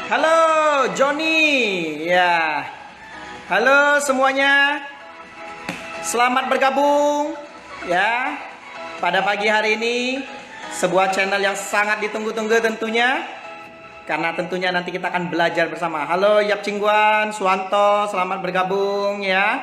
Halo Joni, ya. Halo semuanya. Selamat bergabung ya pada pagi hari ini. Sebuah channel yang sangat ditunggu-tunggu tentunya. Karena tentunya nanti kita akan belajar bersama. Halo Yap Cingguan, Suwanto, selamat bergabung ya.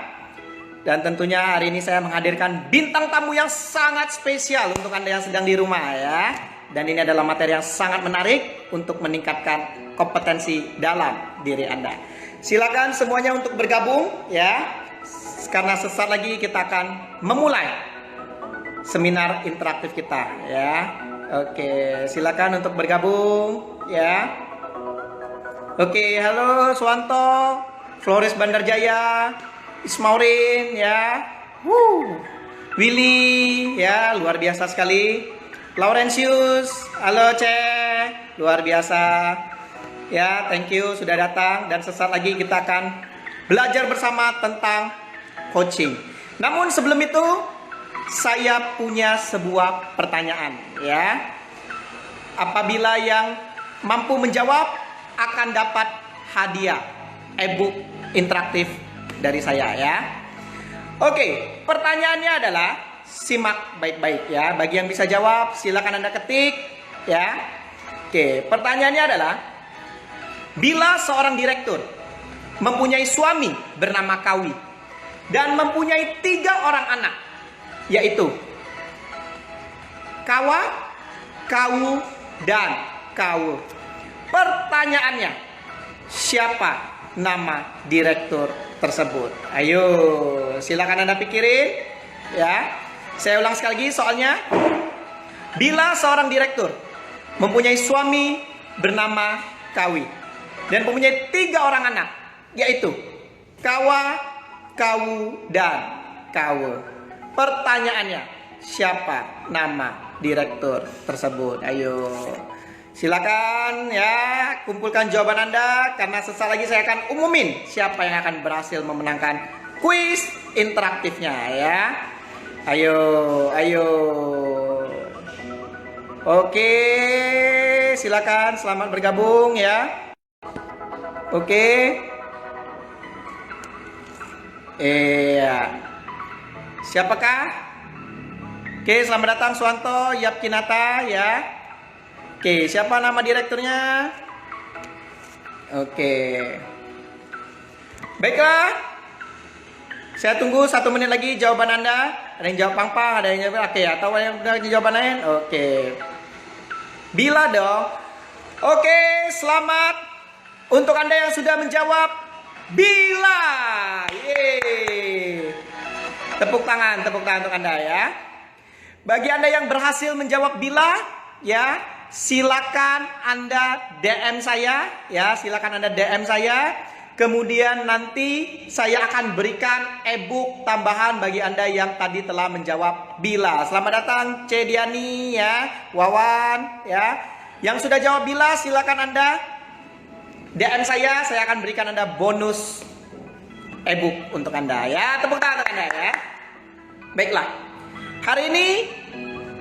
Dan tentunya hari ini saya menghadirkan bintang tamu yang sangat spesial untuk Anda yang sedang di rumah ya. Dan ini adalah materi yang sangat menarik untuk meningkatkan kompetensi dalam diri Anda. Silakan semuanya untuk bergabung ya. Karena sesaat lagi kita akan memulai seminar interaktif kita ya. Oke, silakan untuk bergabung ya. Oke, halo Suwanto, Flores Bandarjaya, Ismaurin ya. Willy ya, luar biasa sekali. Laurentius, halo Ce, luar biasa. Ya, thank you sudah datang. Dan sesaat lagi kita akan belajar bersama tentang coaching. Namun sebelum itu, saya punya sebuah pertanyaan ya. Apabila yang mampu menjawab akan dapat hadiah e-book interaktif dari saya ya. Oke, pertanyaannya adalah simak baik-baik ya. Bagi yang bisa jawab silakan Anda ketik ya. Oke, pertanyaannya adalah bila seorang direktur mempunyai suami bernama Kawi dan mempunyai 3 orang anak, yaitu Kawa, Kawu, dan Kawu. Pertanyaannya, siapa nama direktur tersebut? Ayo, silakan Anda pikirin ya. Saya ulang sekali lagi soalnya. Bila seorang direktur mempunyai suami bernama Kawi dan mempunyai 3 orang anak, yaitu Kawa, Kawu, dan Kawu. Pertanyaannya, siapa nama direktur tersebut? Ayo, silakan ya, kumpulkan jawaban Anda. Karena sesaat lagi saya akan umumin siapa yang akan berhasil memenangkan kuis interaktifnya ya. Ayo, ayo. Oke, silakan selamat bergabung ya. Oke. Siapakah? Oke, selamat datang Suwanto, Yap Kinata ya. Oke, siapa nama direkturnya? Oke. Baiklah. Saya tunggu 1 menit lagi jawaban Anda. Ada yang jawab pang-pang, ada yang jawab oke, atau yang jawaban lain? Oke. Bila dong. Oke, selamat untuk Anda yang sudah menjawab bila. Yeay. Tepuk tangan untuk Anda ya. Bagi Anda yang berhasil menjawab bila ya, silakan Anda DM saya ya, silakan Anda DM saya. Kemudian nanti saya akan berikan e-book tambahan bagi Anda yang tadi telah menjawab bila. Selamat datang C Diani ya, Wawan ya. Yang sudah jawab bila silakan Anda DM saya akan berikan Anda bonus e-book untuk Anda ya. Tepuk tangan untuk Anda ya. Baiklah. Hari ini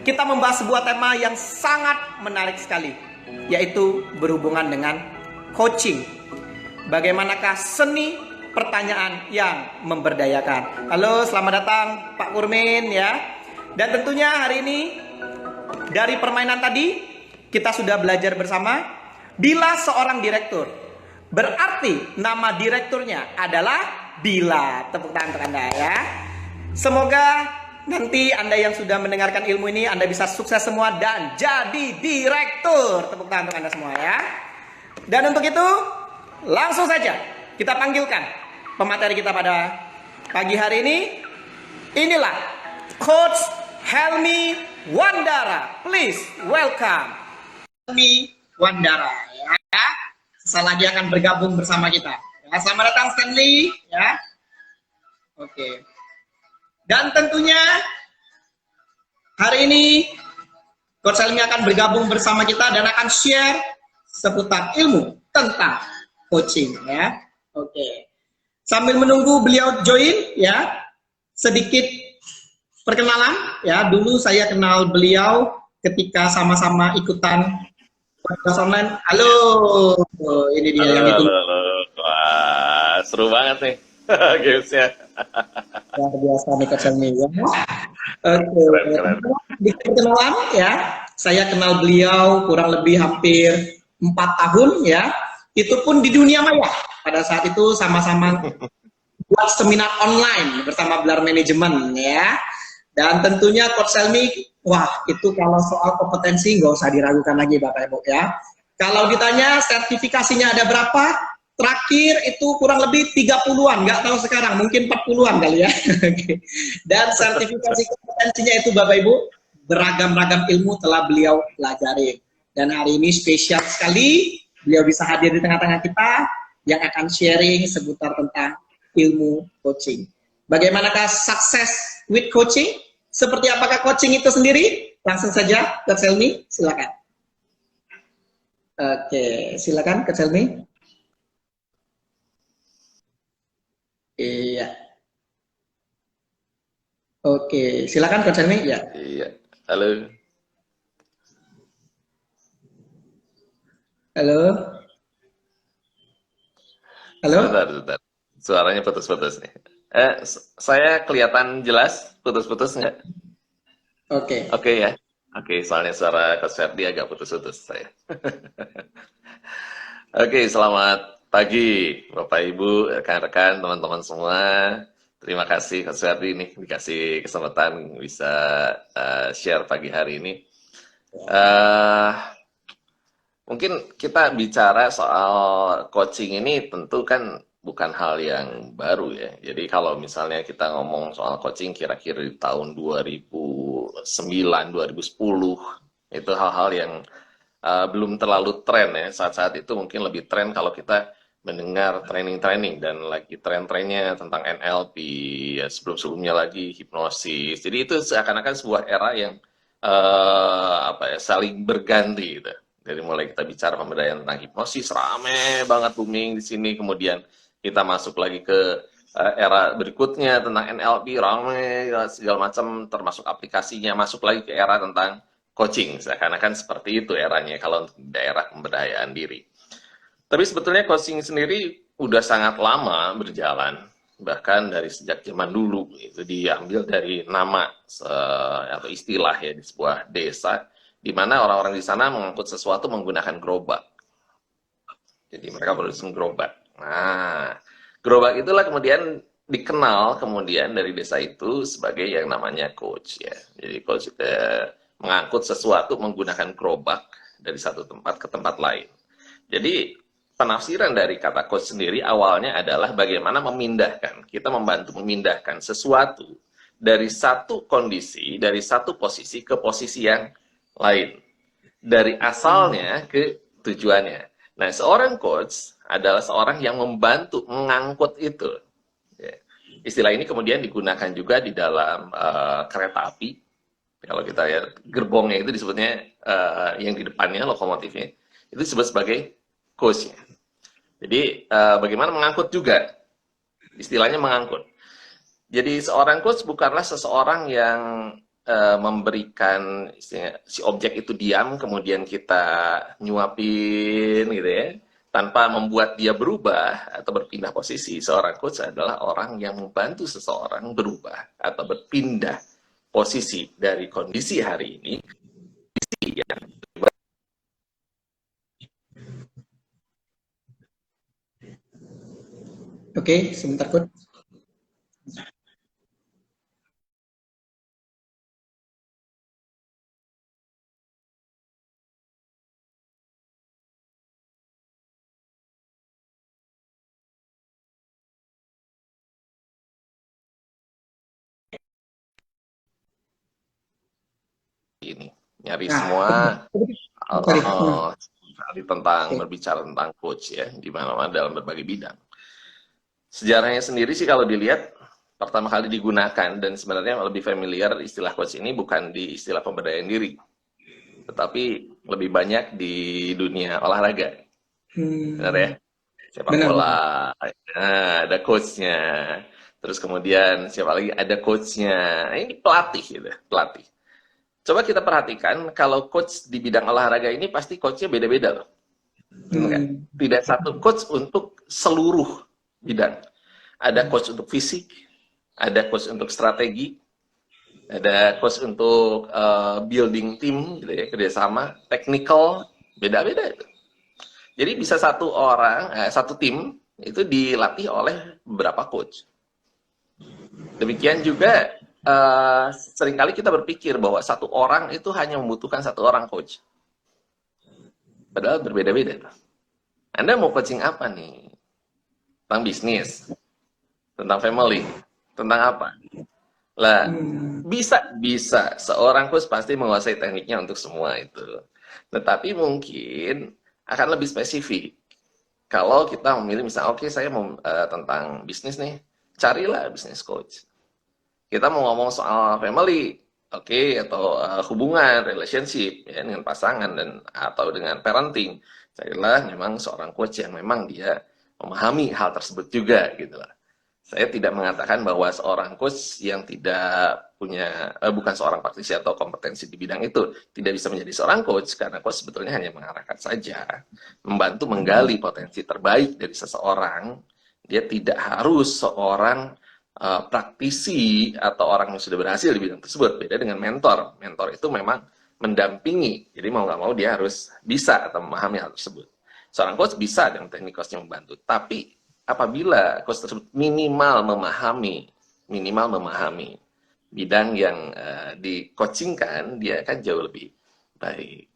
kita membahas sebuah tema yang sangat menarik sekali, yaitu berhubungan dengan coaching. Bagaimanakah seni pertanyaan yang memberdayakan? Halo, selamat datang Pak Kurmin ya. Dan tentunya hari ini dari permainan tadi kita sudah belajar bersama. Bila seorang direktur, berarti nama direkturnya adalah Bila. Tepuk tangan untuk Anda ya. Semoga nanti Anda yang sudah mendengarkan ilmu ini Anda bisa sukses semua dan jadi direktur. Tepuk tangan untuk Anda semua ya. Dan untuk itu langsung saja kita panggilkan pemateri kita pada pagi hari ini. Inilah Coach Helmi Wandara. Please welcome Helmi Wandara ya. Sesaat lagi akan bergabung bersama kita. Ya, selamat datang Stanley ya. Oke. Dan tentunya hari ini Coach Helmi akan bergabung bersama kita dan akan share seputar ilmu tentang coaching ya. Oke. Sambil menunggu beliau join ya, sedikit perkenalan ya. Dulu saya kenal beliau ketika sama-sama ikutan Kelas online. Halo, ini dia Halo, yang halo, ditunggu. halo. Wah, seru banget nih gamesnya. Luar biasa nih Coach Helmi ya. Oke, Keren, keren. di perkenalan ya, saya kenal beliau kurang lebih hampir 4 tahun ya. Itu pun di dunia maya. Pada saat itu sama-sama buat seminar online bersama Belar Manajemen ya. Dan tentunya Coach Helmi, wah itu kalau soal kompetensi nggak usah diragukan lagi Bapak Ibu ya. Kalau ditanya sertifikasinya ada berapa, terakhir itu kurang lebih 30-an, nggak tahu sekarang, mungkin 40-an kali ya. Dan sertifikasi kompetensinya itu Bapak Ibu, beragam-ragam ilmu telah beliau pelajari. Dan hari ini spesial sekali, beliau bisa hadir di tengah-tengah kita, yang akan sharing seputar tentang ilmu coaching. Bagaimanakah sukses with coaching? Seperti apakah coaching itu sendiri? Langsung saja, Coach Helmi, silakan. Oke, silakan Coach Helmi. Iya. Oke, silakan Coach Helmi. Ya. Iya. Halo. Halo. Sebentar, Halo. sebentar. Suaranya putus-putus nih. Saya kelihatan jelas, putus-putus nggak? Oke. Oke ya. Oke, soalnya suara Coach Ferdi agak putus-putus saya. Oke, selamat pagi Bapak Ibu, rekan-rekan, teman-teman semua. Terima kasih Coach Ferdi nih dikasih kesempatan bisa share pagi hari ini. eh Mungkin kita bicara soal coaching ini tentu kan bukan hal yang baru ya. Jadi kalau misalnya kita ngomong soal coaching kira-kira di tahun 2009, 2010, itu hal-hal yang belum terlalu tren ya. Saat-saat itu mungkin lebih tren kalau kita mendengar training-training dan lagi tren-trennya tentang NLP, ya sebelum-sebelumnya lagi hipnosis. Jadi itu seakan-akan sebuah era yang apa ya, saling berganti gitu. Dari mulai kita bicara pemberdayaan tentang hipnosis, rame banget booming di sini. Kemudian kita masuk lagi ke era berikutnya tentang NLP, rame segala macam, termasuk aplikasinya. Masuk lagi ke era tentang coaching. Seakan-akan seperti itu eranya kalau untuk daerah pemberdayaan diri. Tapi sebetulnya coaching sendiri udah sangat lama berjalan, bahkan dari sejak zaman dulu. Itu diambil dari nama atau istilah ya di sebuah desa, di mana orang-orang di sana mengangkut sesuatu menggunakan gerobak. Jadi mereka produksi gerobak. Nah, gerobak itulah kemudian dikenal kemudian dari desa itu sebagai yang namanya coach ya. Jadi coach itu mengangkut sesuatu menggunakan gerobak dari satu tempat ke tempat lain. Jadi penafsiran dari kata coach sendiri awalnya adalah bagaimana memindahkan, kita membantu memindahkan sesuatu dari satu kondisi, dari satu posisi ke posisi yang lain. Dari asalnya ke tujuannya. Nah, seorang coach adalah seorang yang membantu mengangkut itu. Ya. Istilah ini kemudian digunakan juga di dalam kereta api. Kalau kita lihat gerbongnya itu disebutnya yang di depannya lokomotifnya itu disebut sebagai coachnya. Jadi bagaimana mengangkut juga, istilahnya mengangkut. Jadi seorang coach bukanlah seseorang yang memberikan si objek itu diam, kemudian kita nyuapin gitu ya, tanpa membuat dia berubah atau berpindah posisi. Seorang coach adalah orang yang membantu seseorang berubah atau berpindah posisi dari kondisi hari ini yang Oke, sebentar Coach. ini nyari Nah, semua sorry. tentang Oke. berbicara tentang coach ya di mana-mana dalam berbagai bidang. Sejarahnya sendiri sih kalau dilihat pertama kali digunakan dan sebenarnya lebih familiar istilah coach ini bukan di istilah pemberdayaan diri, tetapi lebih banyak di dunia olahraga. Benar ya? Hmm, Sepak benar-benar. bola, nah, ada coachnya. Terus kemudian siapa lagi? Ada coachnya. Ini pelatih gitu, pelatih. Coba kita perhatikan, kalau coach di bidang olahraga ini pasti coachnya beda-beda loh. Hmm. Tidak satu coach untuk seluruh bidang. Ada coach untuk fisik, ada coach untuk strategi, ada coach untuk building team, gitu ya, kerjasama, technical, beda-beda itu. Jadi bisa satu orang, satu tim itu dilatih oleh beberapa coach. Demikian juga seringkali kita berpikir bahwa satu orang itu hanya membutuhkan satu orang coach. Padahal berbeda-beda. Anda mau coaching apa nih? Tentang bisnis, tentang family, tentang apa? Lah, bisa seorang coach pasti menguasai tekniknya untuk semua itu. Tetapi mungkin akan lebih spesifik. Kalau kita memilih misalnya, oke, saya mau tentang bisnis nih, carilah bisnis coach. Kita mau ngomong soal family, oke, atau hubungan, relationship ya, dengan pasangan dan atau dengan parenting, carilah memang seorang coach yang memang dia memahami hal tersebut juga gitu lah. Saya tidak mengatakan bahwa seorang coach yang tidak punya, bukan seorang praktisi atau kompetensi di bidang itu, tidak bisa menjadi seorang coach, karena coach sebetulnya hanya mengarahkan saja, membantu menggali potensi terbaik dari seseorang. Dia tidak harus seorang praktisi atau orang yang sudah berhasil di bidang tersebut. Beda dengan mentor. Mentor itu memang mendampingi, jadi mau nggak mau dia harus bisa atau memahami hal tersebut. Seorang coach bisa dengan teknik coachnya membantu, tapi apabila coach tersebut minimal memahami bidang yang di-coachingkan, dia akan jauh lebih baik.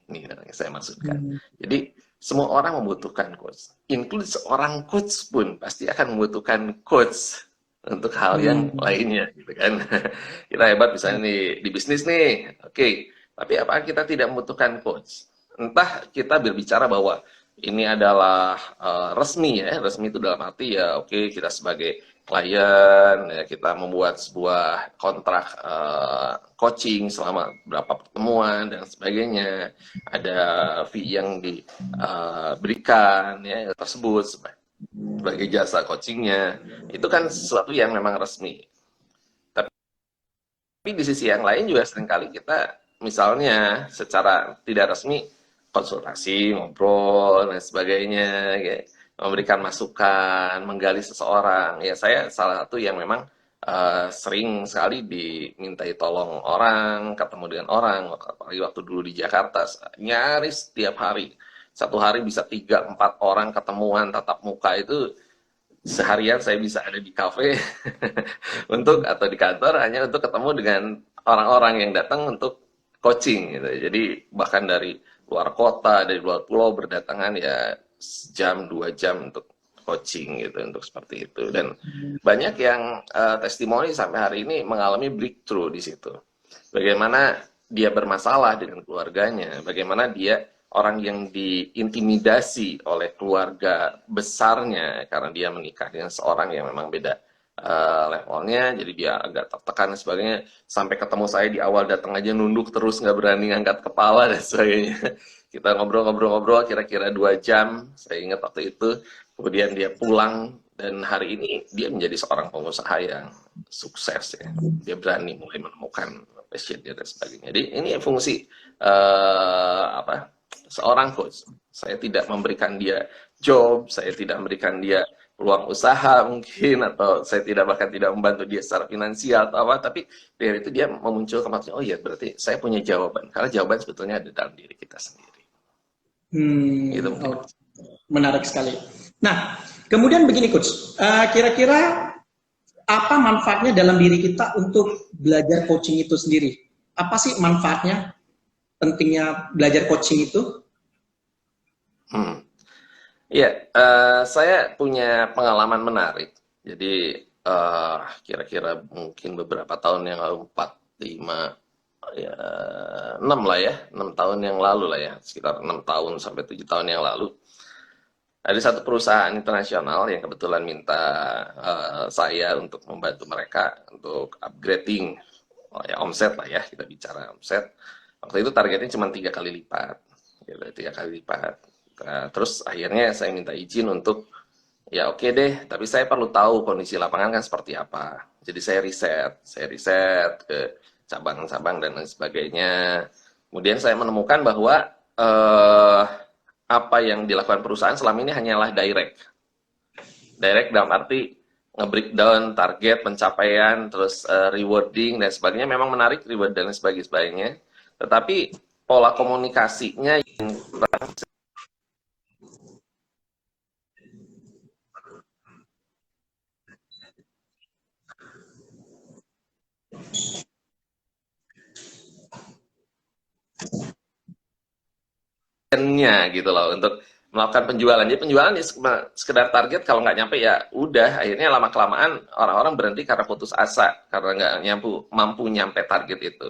Ini yang saya maksudkan. Jadi semua orang membutuhkan coach. Include seorang coach pun pasti akan membutuhkan coach untuk hal yang lainnya, gitu kan. Kita hebat misalnya di bisnis nih, oke. Tapi apakah kita tidak membutuhkan coach? Entah kita berbicara bahwa ini adalah resmi ya, resmi itu dalam arti ya oke, kita sebagai klien ya, kita membuat sebuah kontrak coaching selama berapa pertemuan dan sebagainya, ada fee yang diberikan ya tersebut sebagai jasa coachingnya, itu kan sesuatu yang memang resmi. Tapi di sisi yang lain juga seringkali kita misalnya secara tidak resmi konsultasi, ngobrol, dan sebagainya, kayak memberikan masukan, menggali seseorang. Ya saya salah satu yang memang sering sekali dimintai tolong orang, ketemu dengan orang, apalagi waktu dulu di Jakarta, nyaris setiap hari. Satu hari bisa 3-4 orang ketemuan tatap muka itu, seharian saya bisa ada di kafe atau di kantor hanya untuk ketemu dengan orang-orang yang datang untuk coaching gitu. Jadi bahkan dari luar kota, dari luar pulau berdatangan ya sejam 2 jam untuk coaching gitu, untuk seperti itu. Dan banyak yang testimoni sampai hari ini mengalami breakthrough di situ. Bagaimana dia bermasalah dengan keluarganya, bagaimana dia orang yang diintimidasi oleh keluarga besarnya karena dia menikah dengan seorang yang memang beda levelnya, jadi dia agak tertekan dan sebagainya. Sampai ketemu saya di awal datang aja nunduk terus, nggak berani ngangkat kepala dan sebagainya. Kita ngobrol-ngobrol kira-kira 2 jam, saya ingat waktu itu. Kemudian dia pulang dan hari ini dia menjadi seorang pengusaha yang sukses ya. Dia berani mulai menemukan passion dia dan sebagainya. Jadi ini fungsi seorang coach. Saya tidak memberikan dia job, saya tidak memberikan dia peluang usaha mungkin, atau saya bahkan tidak membantu dia secara finansial atau apa, tapi dari itu dia memunculkan maksudnya, oh iya berarti saya punya jawaban, karena jawaban sebetulnya ada dalam diri kita sendiri. Gitu mungkin. Menarik sekali. Nah, kemudian begini coach, kira-kira apa manfaatnya dalam diri kita untuk belajar coaching itu sendiri? Apa sih manfaatnya, pentingnya belajar coaching itu? Iya, saya punya pengalaman menarik. Jadi kira-kira mungkin beberapa tahun yang lalu, 4, 5, ya 6 lah ya, 6 tahun yang lalu lah ya, sekitar 6 tahun sampai 7 tahun yang lalu. Ada satu perusahaan internasional yang kebetulan minta saya untuk membantu mereka untuk upgrading ya, omset lah ya, kita bicara omset. Waktu itu targetnya cuma 3 kali lipat, gitu, 3 kali lipat. Terus akhirnya saya minta izin untuk ya oke deh, tapi saya perlu tahu kondisi lapangan kan seperti apa. Jadi saya riset ke cabang-cabang dan lain sebagainya. Kemudian saya menemukan bahwa eh, apa yang dilakukan perusahaan selama ini hanyalah direct. Direct dalam arti nge-breakdown target, pencapaian, terus rewarding dan sebagainya memang menarik reward dan sebagainya. Tetapi pola komunikasinya yang nya gitu loh untuk melakukan penjualan. Jadi penjualan ya sekedar target, kalau nggak nyampe ya udah, akhirnya lama kelamaan orang-orang berhenti karena putus asa karena nggak mampu nyampe target itu.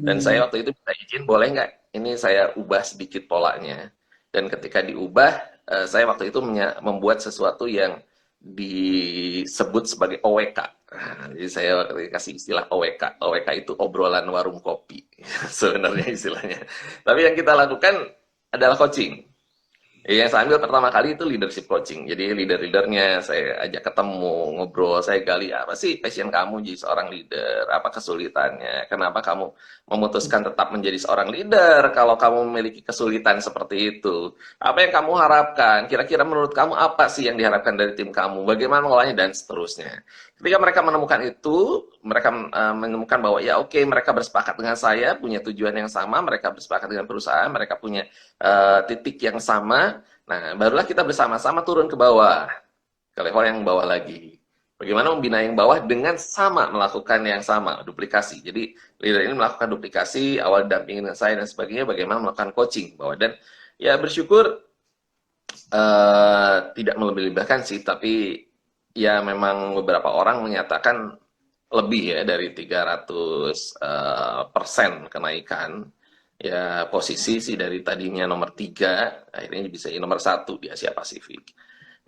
Dan saya waktu itu minta izin, boleh nggak ini saya ubah sedikit polanya. Dan ketika diubah, saya waktu itu membuat sesuatu yang disebut sebagai OWK. Nah, jadi saya kasih istilah OWK. OWK itu obrolan warung kopi sebenarnya istilahnya. Tapi yang kita lakukan adalah coaching. Yang saya ambil pertama kali itu leadership coaching. Jadi leader-leadernya saya ajak ketemu, ngobrol, saya gali apa sih passion kamu jadi seorang leader, apa kesulitannya, kenapa kamu memutuskan tetap menjadi seorang leader kalau kamu memiliki kesulitan seperti itu, apa yang kamu harapkan, kira-kira menurut kamu apa sih yang diharapkan dari tim kamu, bagaimana mengolahnya dan seterusnya. Ketika mereka menemukan itu, mereka menemukan bahwa ya oke, mereka bersepakat dengan saya, punya tujuan yang sama, mereka bersepakat dengan perusahaan, mereka punya titik yang sama. Nah, barulah kita bersama-sama turun ke bawah, ke level yang bawah lagi. Bagaimana membina yang bawah dengan sama melakukan yang sama, duplikasi. Jadi leader ini melakukan duplikasi, awal dampingin dengan saya dan sebagainya, bagaimana melakukan coaching bawah. Dan ya bersyukur tidak melebih-lebihkan sih, tapi ya memang beberapa orang menyatakan lebih ya dari 300% kenaikan. Ya posisi sih dari tadinya nomor 3 akhirnya bisa nomor 1 di Asia Pasifik.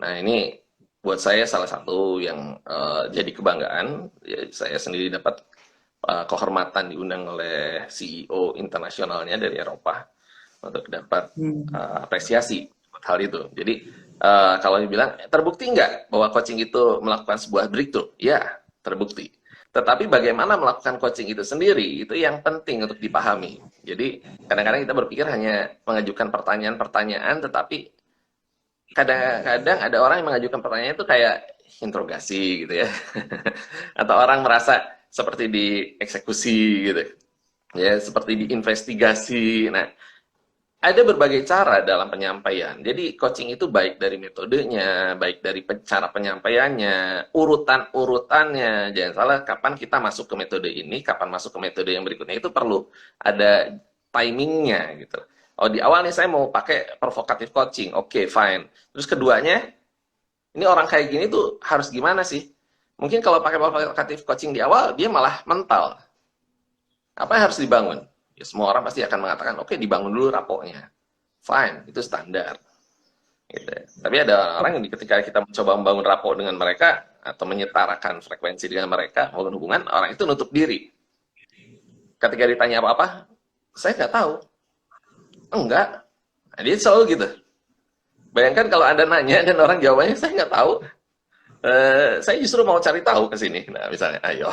Nah ini buat saya salah satu yang jadi kebanggaan. Ya, saya sendiri dapat kehormatan diundang oleh CEO internasionalnya dari Eropa untuk dapat apresiasi buat hal itu. Jadi kalau dibilang terbukti nggak bahwa coaching itu melakukan sebuah breakthrough? Ya terbukti. Tetapi bagaimana melakukan coaching itu sendiri, itu yang penting untuk dipahami. Jadi, kadang-kadang kita berpikir hanya mengajukan pertanyaan-pertanyaan, tetapi kadang-kadang ada orang yang mengajukan pertanyaan itu kayak interogasi gitu ya. Atau orang merasa seperti dieksekusi gitu. Ya, seperti diinvestigasi. Nah, ada berbagai cara dalam penyampaian. Jadi coaching itu baik dari metodenya, baik dari cara penyampaiannya, urutan-urutannya. Jangan salah, kapan kita masuk ke metode ini, kapan masuk ke metode yang berikutnya, itu perlu ada timingnya gitu. Oh, di awal nih saya mau pakai provocative coaching, oke, fine. Terus keduanya, ini orang kayak gini tuh harus gimana sih? Mungkin kalau pakai provocative coaching di awal, dia malah mental. Apa yang harus dibangun? Ya, semua orang pasti akan mengatakan, oke, dibangun dulu rapoknya. Fine, itu standar. Gitu. Tapi ada orang yang ketika kita mencoba membangun rapor dengan mereka, atau menyetarakan frekuensi dengan mereka, membangun hubungan, orang itu nutup diri. Ketika ditanya apa-apa, saya nggak tahu. Enggak. Nah, dia selalu gitu. Bayangkan kalau Anda nanya dan orang jawabannya, saya nggak tahu. Saya justru mau cari tahu ke sini. Nah, misalnya, ayo.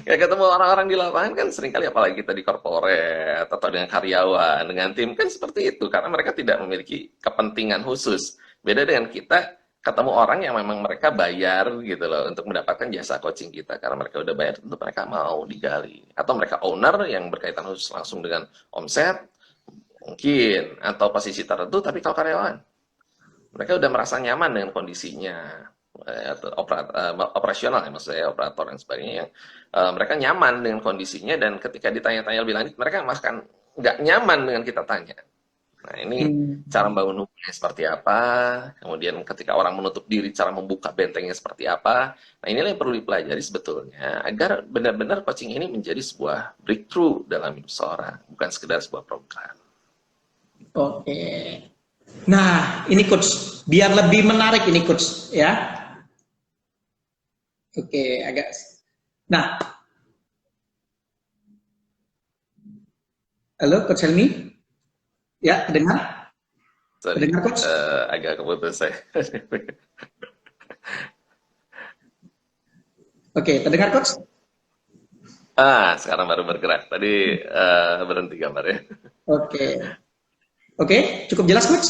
Ya ketemu orang-orang di lapangan kan seringkali, apalagi kita di korporat atau dengan karyawan, dengan tim kan seperti itu karena mereka tidak memiliki kepentingan khusus. Beda dengan kita ketemu orang yang memang mereka bayar gitu loh untuk mendapatkan jasa coaching kita, karena mereka udah bayar tentu mereka mau digali. Atau mereka owner yang berkaitan khusus langsung dengan omset mungkin atau posisi tertentu, tapi kalau karyawan mereka udah merasa nyaman dengan kondisinya. Atau operasional ya, maksud saya operator dan sebagainya yang mereka nyaman dengan kondisinya, dan ketika ditanya-tanya lebih lanjut mereka bahkan nggak nyaman dengan kita tanya. Nah ini cara membangun hubungannya seperti apa, kemudian ketika orang menutup diri cara membuka bentengnya seperti apa. Nah inilah yang perlu dipelajari sebetulnya agar benar-benar coaching ini menjadi sebuah breakthrough dalam hidup seorang, bukan sekedar sebuah program. Oke. Nah ini coach, biar lebih menarik ini coach ya. Oke, agak. Nah, halo Coach Helmi, ya dengar? Dengar Coach? Agak keputus saya. Oke, terdengar Coach? Sekarang baru bergerak. Tadi berhenti gambarnya. Oke. Oke, cukup jelas Coach?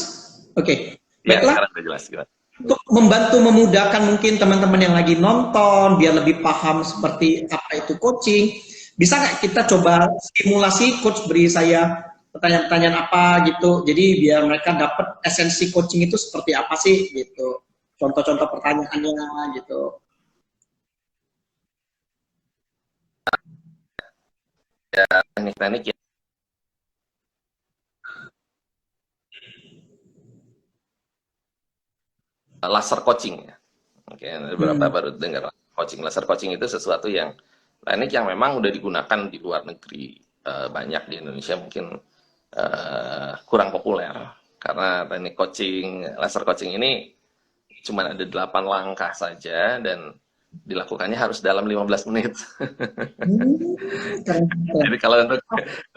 Oke. Ya, Baiklah, sekarang udah jelas gimana? untuk membantu memudahkan mungkin teman-teman yang lagi nonton biar lebih paham seperti apa itu coaching, bisa nggak kita coba simulasi coach beri saya pertanyaan-pertanyaan apa gitu, jadi biar mereka dapat esensi coaching itu seperti apa sih gitu, contoh-contoh pertanyaannya gitu. Teknik-teknik ya, laser coaching ya. Oke, beberapa Hmm. baru dengar coaching. Laser coaching itu sesuatu yang teknik yang memang udah digunakan di luar negeri. Banyak di Indonesia mungkin kurang populer karena teknik coaching, laser coaching ini cuma ada 8 langkah saja dan dilakukannya harus dalam 15 menit. Keren, keren. Jadi kalau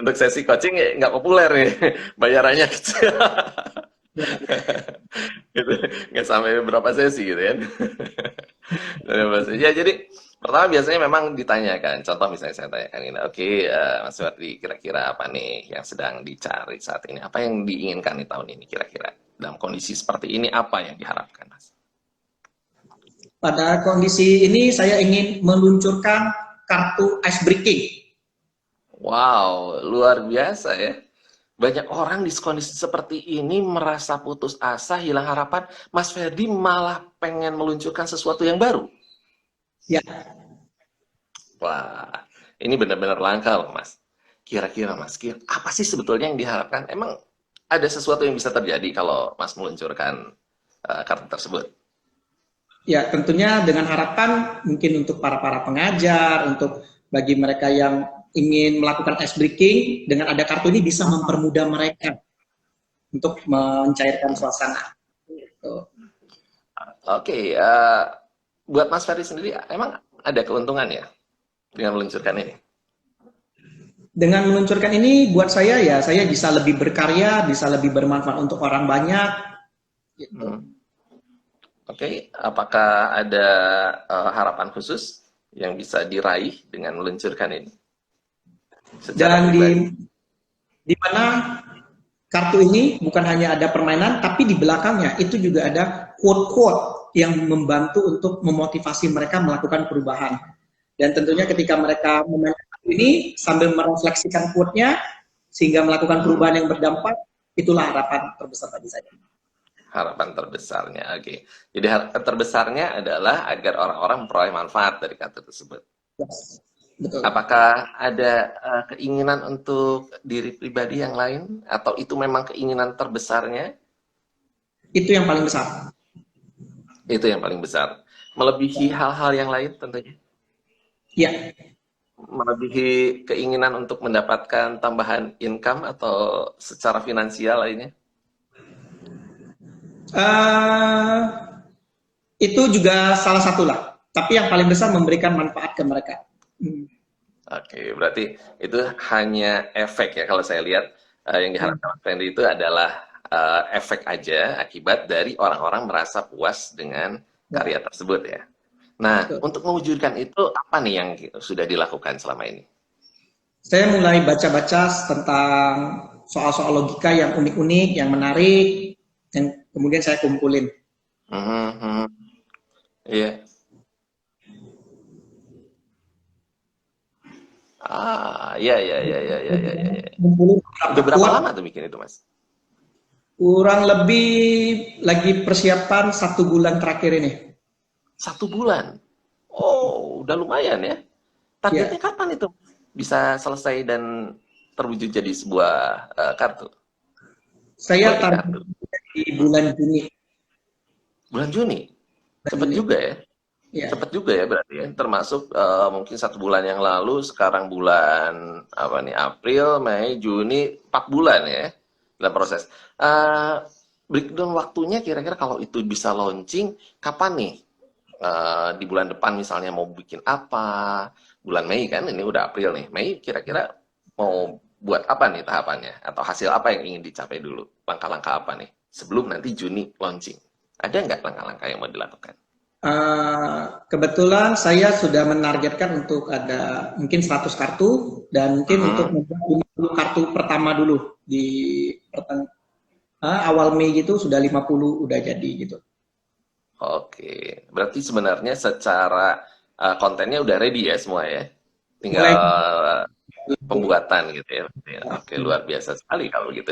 untuk sesi coaching ya nggak populer nih, bayarannya kecil. Gitu. Nggak sampai berapa sesi gitu kan. Ya jadi pertama biasanya memang ditanyakan, contoh misalnya saya tanyakan ini, oke, Mas Wardi, kira-kira apa nih yang sedang dicari saat ini, apa yang diinginkan di tahun ini kira-kira dalam kondisi seperti ini, apa yang diharapkan Mas? Pada kondisi ini saya ingin meluncurkan kartu ice breaking. Wow, luar biasa ya. Banyak orang di kondisi seperti ini merasa putus asa, hilang harapan. Mas Ferdi malah pengen meluncurkan sesuatu yang baru. Ya, Wah, ini benar-benar langka loh, Mas. Kira-kira, Mas, apa sih sebetulnya yang diharapkan? Emang ada sesuatu yang bisa terjadi kalau Mas meluncurkan kartu tersebut? ya, tentunya dengan harapan mungkin untuk para pengajar, untuk bagi mereka yang ingin melakukan ice breaking, dengan ada kartu ini bisa mempermudah mereka untuk mencairkan suasana. Gitu. Oke, buat Mas Ferdi sendiri, emang ada keuntungan ya dengan meluncurkan ini? Dengan meluncurkan ini, buat saya ya, saya bisa lebih berkarya, bisa lebih bermanfaat untuk orang banyak. Gitu. Oke, apakah ada harapan khusus yang bisa diraih dengan meluncurkan ini secara Dan pribadi? di mana kartu ini bukan hanya ada permainan, tapi di belakangnya itu juga ada quote-quote yang membantu untuk memotivasi mereka melakukan perubahan. Dan tentunya ketika mereka memainkan kartu ini sambil merefleksikan quote-nya sehingga melakukan perubahan yang berdampak, itulah harapan terbesar bagi saya. Harapan terbesarnya, oke. Jadi harapan terbesarnya adalah agar orang-orang memperoleh manfaat dari kartu tersebut. Yes, betul. Apakah ada keinginan untuk diri pribadi yang lain, atau itu memang keinginan terbesarnya? Itu yang paling besar. Itu yang paling besar. Melebihi hal-hal yang lain tentunya. Ya, Melebihi keinginan untuk mendapatkan tambahan income atau secara finansial lainnya. uh, itu juga salah satu lah. Tapi yang paling besar memberikan manfaat ke mereka. Oke, berarti itu hanya efek ya kalau saya lihat yang diharapkan Mas Fendi itu adalah efek aja akibat dari orang-orang merasa puas dengan Ya, karya tersebut ya. Nah, betul. untuk mewujudkan itu apa nih yang sudah dilakukan selama ini? Saya mulai baca-baca tentang soal-soal logika yang unik-unik, yang menarik, yang kemudian saya kumpulin. Mhm, iya. Iya, iya, iya, iya, iya, iya, iya. Kumpulin Udah beberapa berapa quote, lama tuh bikin itu, Mas? kurang lebih lagi persiapan 1 bulan terakhir ini. 1 bulan. Oh, udah lumayan ya. Targetnya Ya, kapan itu bisa selesai dan terwujud jadi sebuah kartu? saya Sebuah target e-kartu. di bulan Juni. Bulan Juni. Bulan Cepet Juni. juga ya. Ya, Cepet juga ya berarti ya. Termasuk mungkin 1 bulan yang lalu, sekarang bulan apa nih? April, Mei, Juni, 4 bulan ya dalam proses. Eh, Breakdown waktunya kira-kira kalau itu bisa launching, kapan nih? Di bulan depan misalnya mau bikin apa? Bulan Mei kan, ini udah April nih. Mei kira-kira mau buat apa nih tahapannya? Atau hasil apa yang ingin dicapai dulu? Langkah-langkah apa nih? Sebelum nanti Juni launching. Ada nggak langkah-langkah yang mau dilakukan? Kebetulan saya sudah menargetkan untuk ada mungkin 100 kartu dan mungkin untuk Mhm. membuat 50 kartu pertama dulu di awal Mei gitu sudah 50 udah jadi gitu. Oke, berarti sebenarnya secara kontennya udah ready ya semua ya? Tinggal Mulai pembuatan gitu ya. Oke, luar biasa sekali kalau gitu.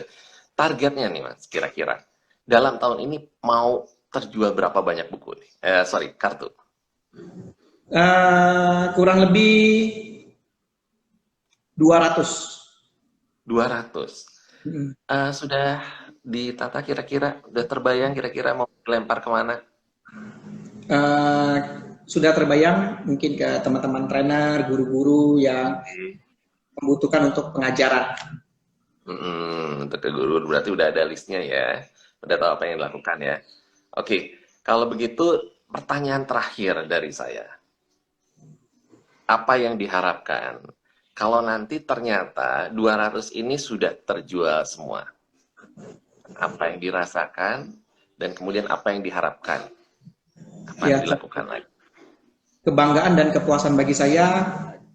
Targetnya nih Mas, kira-kira dalam tahun ini mau terjual berapa banyak buku nih? Sorry, kartu. kurang lebih 200. 200. Mm. Sudah ditata kira-kira, udah terbayang kira-kira mau dilempar kemana? Eh, sudah terbayang mungkin ke teman-teman trainer, guru-guru yang membutuhkan untuk pengajaran. Untuk ke guru berarti udah ada listnya ya. Udah tahu apa yang dilakukan ya. Oke, kalau begitu pertanyaan terakhir dari saya. Apa yang diharapkan kalau nanti ternyata 200 ini sudah terjual semua? Apa yang dirasakan dan kemudian apa yang diharapkan? Apa yang Ya, dilakukan lagi? kebanggaan dan kepuasan bagi saya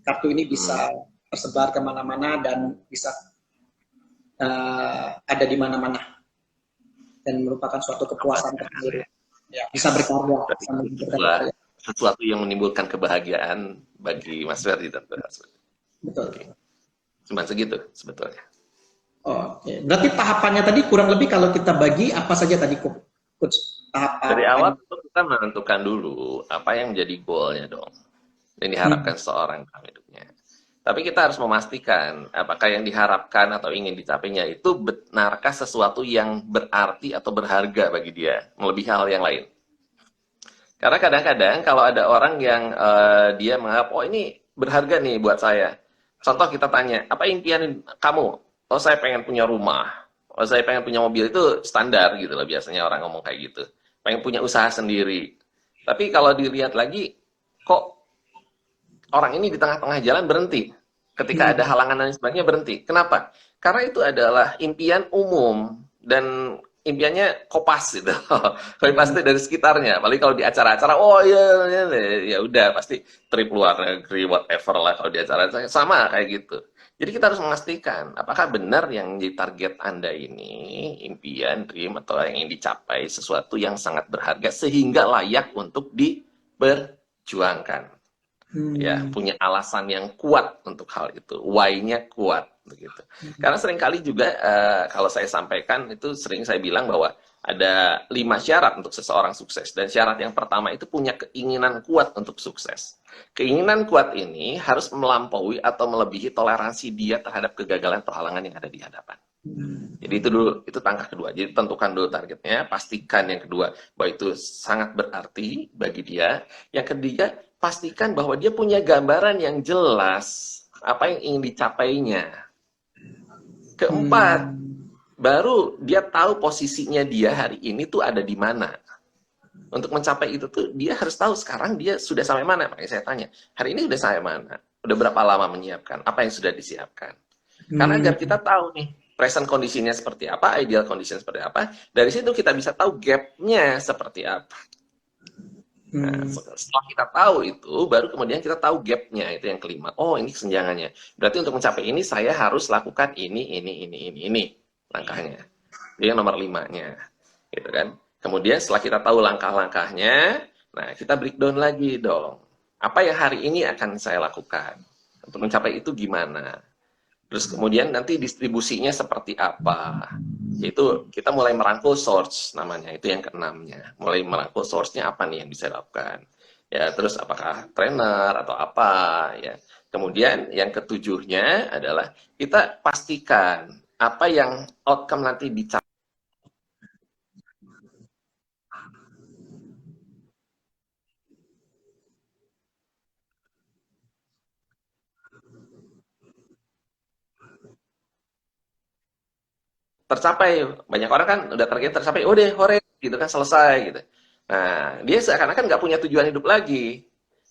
kartu ini bisa Hmm, tersebar kemana-mana dan bisa ada di mana-mana dan merupakan suatu kepuasan memuaskan tersendiri. ya. Ya, bisa berkarya Berarti sama itu berkarya. sesuatu yang menimbulkan kebahagiaan bagi Mas Ferdi tentu. Betul. Oke, cuma segitu sebetulnya. Oke, berarti tahapannya tadi kurang lebih kalau kita bagi apa saja tadi coach Dari awal tahapan. tentu kita menentukan dulu apa yang menjadi goalnya dong. Dan Hmm. diharapkan seorang dalam hidupnya. Tapi kita harus memastikan apakah yang diharapkan atau ingin dicapainya itu benarkah sesuatu yang berarti atau berharga bagi dia, melebihi hal yang lain. Karena kadang-kadang kalau ada orang yang dia menganggap, oh ini berharga nih buat saya. Contoh kita tanya, apa impian kamu? Oh saya pengen punya rumah. Oh saya pengen punya mobil. Itu standar gitu loh biasanya orang ngomong kayak gitu. Pengen punya usaha sendiri. Tapi kalau dilihat lagi, kok orang ini di tengah-tengah jalan berhenti. Ketika ada Hmm. halangan dan sebagainya berhenti. Kenapa? Karena itu adalah impian umum dan impiannya kopas gitu. Kopas itu dari sekitarnya. Apalagi kalau di acara-acara, oh iya, ya, ya udah pasti trip luar negeri, whatever lah kalau di acara sama kayak gitu. Jadi kita harus memastikan apakah benar yang di target Anda ini impian, dream atau yang ingin dicapai sesuatu yang sangat berharga sehingga layak untuk diperjuangkan ya Hmm. punya alasan yang kuat untuk hal itu, why-nya kuat begitu. Karena seringkali juga kalau saya sampaikan itu sering saya bilang bahwa ada 5 syarat untuk seseorang sukses dan syarat yang pertama itu punya keinginan kuat untuk sukses. Keinginan kuat ini harus melampaui atau melebihi toleransi dia terhadap kegagalan atau halangan yang ada di hadapan. Jadi itu dulu, itu langkah kedua. Jadi tentukan dulu targetnya, pastikan yang kedua bahwa itu sangat berarti bagi dia. Yang ketiga, pastikan bahwa dia punya gambaran yang jelas apa yang ingin dicapainya. Keempat, Hmm. baru dia tahu posisinya dia hari ini tuh ada di mana. Untuk mencapai itu tuh dia harus tahu sekarang dia sudah sampai mana. Makanya saya tanya, hari ini udah sampai mana? Udah berapa lama menyiapkan? Apa yang sudah disiapkan? Karena Hmm. agar kita tahu nih, present kondisinya seperti apa, ideal condition seperti apa, dari situ kita bisa tahu gap-nya seperti apa. Nah, Hmm. setelah kita tahu itu, baru kemudian kita tahu gap-nya, itu yang kelima. Oh, ini kesenjangannya. Berarti untuk mencapai ini, saya harus lakukan ini, langkahnya. Itu yang nomor 5-nya. Gitu kan. Kemudian setelah kita tahu langkah-langkahnya, nah kita breakdown lagi dong. Apa yang hari ini akan saya lakukan? Untuk mencapai itu gimana? Terus kemudian nanti distribusinya seperti apa? Yaitu kita mulai merangkul source namanya, itu yang keenamnya. Mulai merangkul source-nya apa nih yang bisa dilakukan. Ya, terus apakah trainer atau apa ya. Kemudian yang ketujuhnya adalah kita pastikan apa yang outcome nanti dicapai tercapai. Banyak orang kan udah target tercapai, udah hore gitu kan selesai gitu. Nah, dia seakan-akan nggak punya tujuan hidup lagi.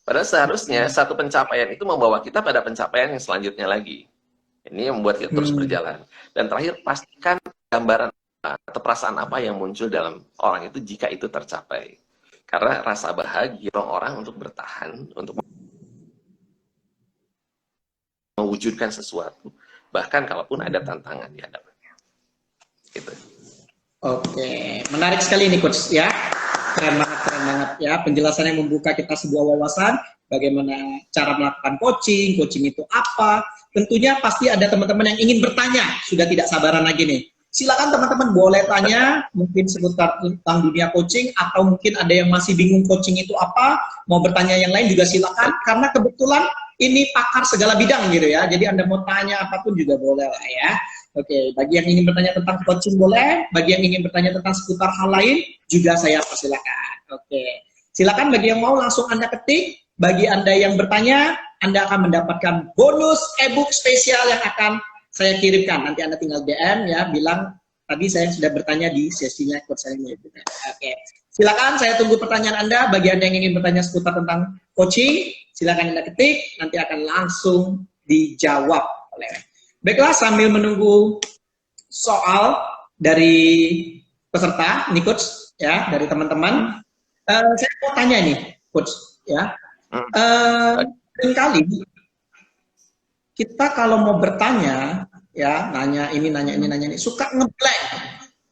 Padahal seharusnya satu pencapaian itu membawa kita pada pencapaian yang selanjutnya lagi. Ini yang membuat kita terus Hmm. berjalan. Dan terakhir, pastikan gambaran atau perasaan apa yang muncul dalam orang itu jika itu tercapai. Karena rasa bahagia orang untuk bertahan, untuk mewujudkan sesuatu, bahkan kalaupun ada tantangan di hadapannya. Gitu. Oke, menarik sekali nih Coach ya. Keren banget ya. Penjelasan yang membuka kita sebuah wawasan bagaimana cara melakukan coaching, coaching itu apa. Tentunya pasti ada teman-teman yang ingin bertanya, sudah tidak sabaran lagi nih. Silakan teman-teman boleh tanya, mungkin seputar tentang dunia coaching, atau mungkin ada yang masih bingung coaching itu apa, mau bertanya yang lain juga silakan, karena kebetulan ini pakar segala bidang gitu ya, jadi Anda mau tanya apapun juga boleh lah ya. Oke, bagi yang ingin bertanya tentang coaching boleh, bagi yang ingin bertanya tentang seputar hal lain juga saya persilakan. Oke, silakan bagi yang mau langsung Anda ketik, bagi Anda yang bertanya, Anda akan mendapatkan bonus ebook spesial yang akan saya kirimkan. Nanti Anda tinggal DM ya, bilang tadi saya sudah bertanya di sesinya Coach Salim. Oke, silakan saya tunggu pertanyaan Anda. Bagi Anda yang ingin bertanya seputar tentang coaching, silakan Anda ketik, nanti akan langsung dijawab oleh. Baiklah, sambil menunggu soal dari peserta, nih Coach, ya, dari teman-teman, saya mau tanya nih, Coach, ya, seringkali kita kalau mau bertanya, ya, nanya ini, suka ngeblank.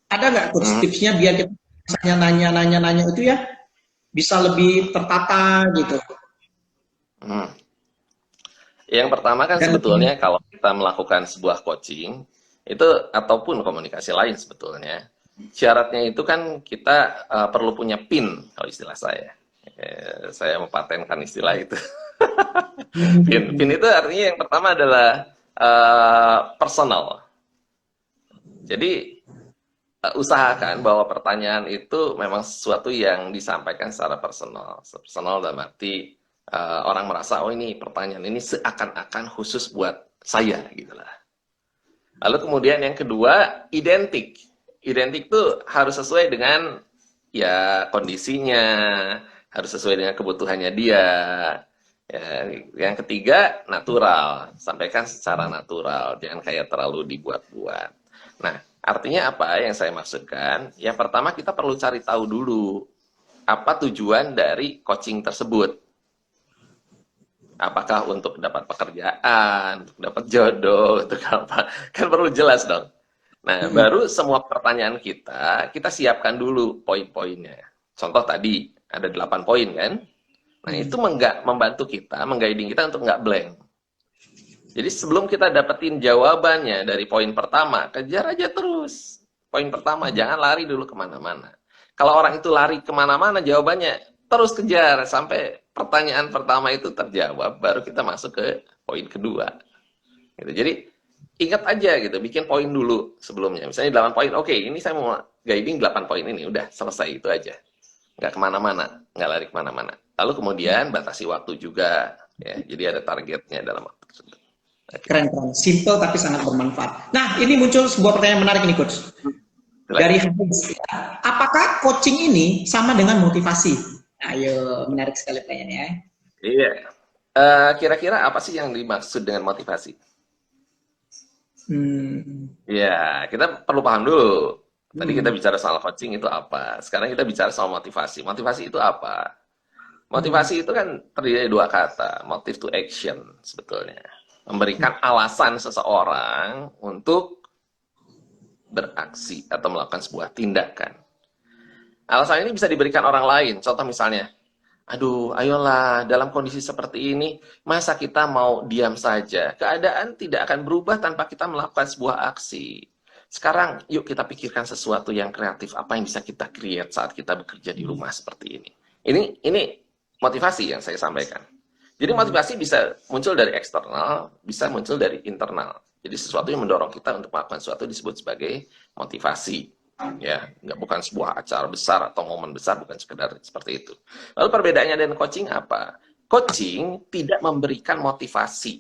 Ada nggak Coach tipsnya biar kita misalnya nanya itu ya, bisa lebih tertata gitu? Yang pertama kan sebetulnya kalau kita melakukan sebuah coaching itu ataupun komunikasi lain sebetulnya syaratnya itu kan kita perlu punya PIN kalau istilah saya. Saya mempatenkan istilah itu. PIN itu artinya yang pertama adalah personal. Jadi usahakan bahwa pertanyaan itu memang sesuatu yang disampaikan secara personal. Personal dalam arti orang merasa, oh ini pertanyaan ini seakan-akan khusus buat saya gitu lah. Lalu kemudian yang kedua, identik. Identik tuh harus sesuai dengan ya kondisinya, harus sesuai dengan kebutuhannya dia. Ya, yang ketiga, natural. Sampaikan secara natural, jangan kayak terlalu dibuat-buat. Nah, artinya apa yang saya maksudkan? Yang pertama kita perlu cari tahu dulu apa tujuan dari coaching tersebut. Apakah untuk dapat pekerjaan, untuk dapat jodoh, untuk apa? Kan perlu jelas dong. Nah, baru semua pertanyaan kita siapkan dulu poin-poinnya. Contoh tadi, ada 8 poin kan? Nah, itu membantu kita, mengguiding kita untuk nggak blank. Jadi sebelum kita dapetin jawabannya dari poin pertama, kejar aja terus. Poin pertama, jangan lari dulu kemana-mana. Kalau orang itu lari kemana-mana, jawabannya terus kejar sampai pertanyaan pertama itu terjawab, baru kita masuk ke poin kedua. Gitu. Jadi ingat aja gitu, bikin poin dulu sebelumnya. Misalnya 8 poin, oke, ini saya mau guiding 8 poin ini, udah selesai itu aja. Nggak kemana-mana, nggak lari kemana-mana. Lalu kemudian batasi waktu juga, ya. Jadi ada targetnya dalam waktu tersebut. Keren, simple tapi sangat bermanfaat. Nah, ini muncul sebuah pertanyaan menarik nih Coach. Dari Hans, apakah coaching ini sama dengan motivasi? Ayo, menarik sekali pertanyaannya. Iya. Kira-kira apa sih yang dimaksud dengan motivasi? Ya, kita perlu paham dulu. Tadi kita bicara soal coaching itu apa. Sekarang kita bicara soal motivasi. Motivasi itu apa? Motivasi itu kan terdiri dari 2 kata. Motive to action sebetulnya. Memberikan alasan seseorang untuk beraksi atau melakukan sebuah tindakan. Alasan ini bisa diberikan orang lain. Contoh misalnya, aduh, ayolah, dalam kondisi seperti ini, masa kita mau diam saja? Keadaan tidak akan berubah tanpa kita melakukan sebuah aksi. Sekarang, yuk kita pikirkan sesuatu yang kreatif. Apa yang bisa kita create saat kita bekerja di rumah seperti ini. Ini motivasi yang saya sampaikan. Jadi motivasi bisa muncul dari eksternal, bisa muncul dari internal. Jadi sesuatu yang mendorong kita untuk melakukan sesuatu disebut sebagai motivasi. Ya, bukan sebuah acara besar atau momen besar, bukan sekedar seperti itu. Lalu perbedaannya dengan coaching apa? Coaching tidak memberikan motivasi.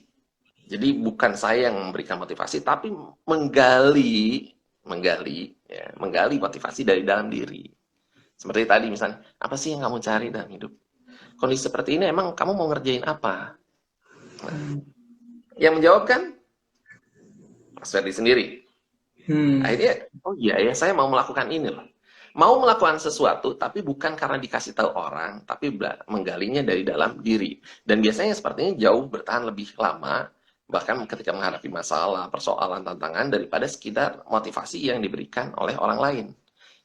Jadi bukan saya yang memberikan motivasi, tapi menggali motivasi dari dalam diri. Seperti tadi misalnya, apa sih yang kamu cari dalam hidup? Kondisi seperti ini emang kamu mau ngerjain apa? Nah, yang menjawab kan Mas Ferdi sendiri. Akhirnya, oh iya ya, saya mau melakukan ini loh. mau melakukan sesuatu tapi bukan karena dikasih tahu orang, tapi menggalinya dari dalam diri. Dan biasanya sepertinya jauh bertahan lebih lama, bahkan ketika menghadapi masalah, persoalan, tantangan, daripada sekedar motivasi yang diberikan oleh orang lain.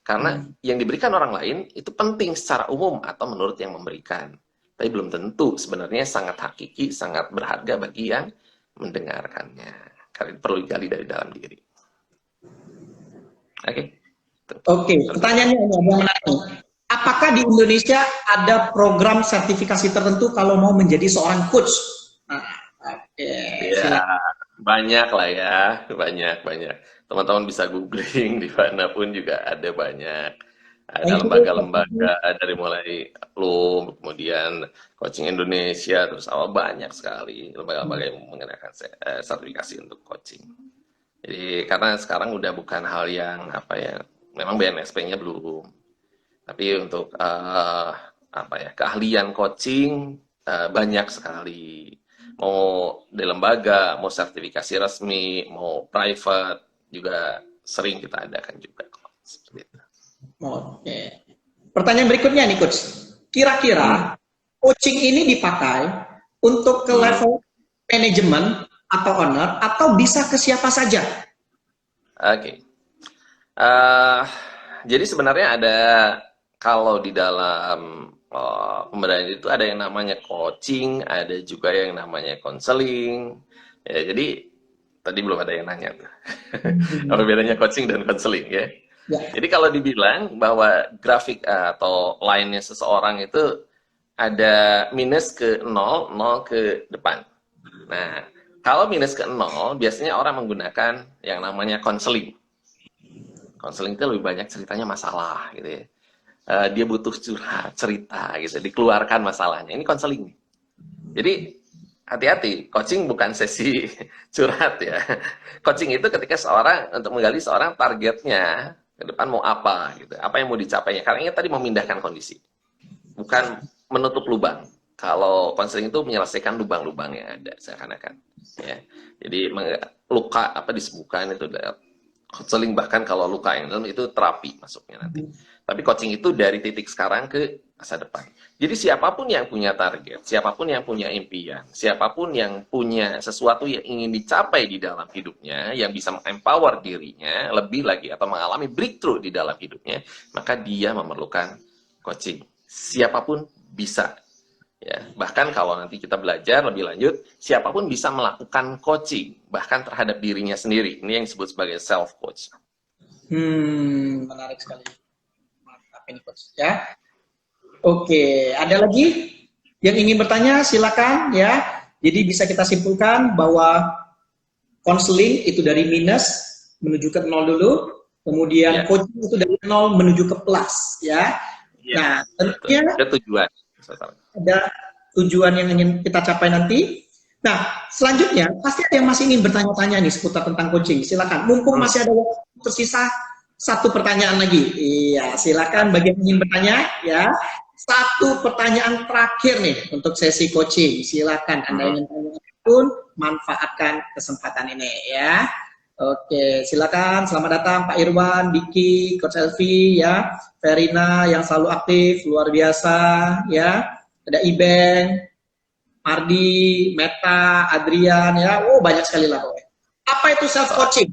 Karena yang diberikan orang lain itu penting secara umum atau menurut yang memberikan. Tapi belum tentu sebenarnya sangat hakiki, sangat berharga bagi yang mendengarkannya. Karena perlu digali dari dalam diri. Oke. Oke, pertanyaannya ini yang menarik. Apakah di Indonesia ada program sertifikasi tertentu kalau mau menjadi seorang coach? Nah, oke. Ya, banyak lah ya, banyak. Teman-teman bisa googling di mana pun juga ada banyak. Ada lembaga-lembaga dari mulai Loom, kemudian Coaching Indonesia, terus banyak sekali lembaga-lembaga yang menggunakan sertifikasi untuk coaching. Jadi karena sekarang udah bukan hal yang memang BNSP-nya belum. Tapi untuk keahlian coaching banyak sekali. Mau di lembaga, mau sertifikasi resmi, mau private juga sering kita adakan juga. Seperti itu. Oke. Pertanyaan berikutnya nih Coach. Kira-kira coaching ini dipakai untuk ke level manajemen atau owner atau bisa ke siapa saja? Oke. Jadi sebenarnya ada, kalau di dalam pemberdayaan itu ada yang namanya coaching, ada juga yang namanya counseling. Ya, jadi tadi belum ada yang nanya tuh. Apa bedanya coaching dan counseling ya? Ya. Jadi kalau dibilang bahwa grafik atau line-nya seseorang itu ada minus ke 0, 0 ke depan. Nah, kalau minus ke 0, biasanya orang menggunakan yang namanya counseling. Counseling itu lebih banyak ceritanya masalah gitu ya. Dia butuh curhat, cerita gitu, dikeluarkan masalahnya. Ini counseling. Jadi hati-hati, coaching bukan sesi curhat ya. Coaching itu ketika seorang untuk menggali seorang targetnya ke depan mau apa gitu, apa yang mau dicapainya. Karena ini tadi memindahkan kondisi, bukan menutup lubang. Kalau konseling itu menyelesaikan lubang-lubang yang ada seakan-akan ya. Jadi luka disembuhkan itu. Konseling bahkan kalau luka yang dalam itu terapi masuknya nanti. Tapi coaching itu dari titik sekarang ke masa depan. Jadi siapapun yang punya target, siapapun yang punya impian, siapapun yang punya sesuatu yang ingin dicapai di dalam hidupnya, yang bisa empower dirinya lebih lagi atau mengalami breakthrough di dalam hidupnya, maka dia memerlukan coaching. Siapapun bisa. Ya, bahkan kalau nanti kita belajar lebih lanjut, siapapun bisa melakukan coaching, bahkan terhadap dirinya sendiri. Ini yang disebut sebagai self coach. Menarik sekali. Mantap ini coach ya. Oke, ada lagi yang ingin bertanya? Silakan ya. Jadi bisa kita simpulkan bahwa konseling itu dari minus menuju ke 0 dulu, kemudian coaching itu dari 0 menuju ke plus ya. Nah, tentunya ada tujuan. Ada tujuan yang ingin kita capai nanti. Nah, selanjutnya pasti ada yang masih ingin bertanya-tanya nih seputar tentang coaching. Silakan, mumpung masih ada waktu tersisa satu pertanyaan lagi. Iya, silakan bagi yang ingin bertanya ya. Satu pertanyaan terakhir nih untuk sesi coaching. Silakan Anda ingin tanya pun manfaatkan kesempatan ini ya. Oke, silakan. Selamat datang Pak Irwan, Diki, Coach Elvi ya, Verina yang selalu aktif, luar biasa ya. Ada Iben, Mardi, Meta, Adrian ya. Oh, banyak sekali lah pokoknya. Apa itu self coaching?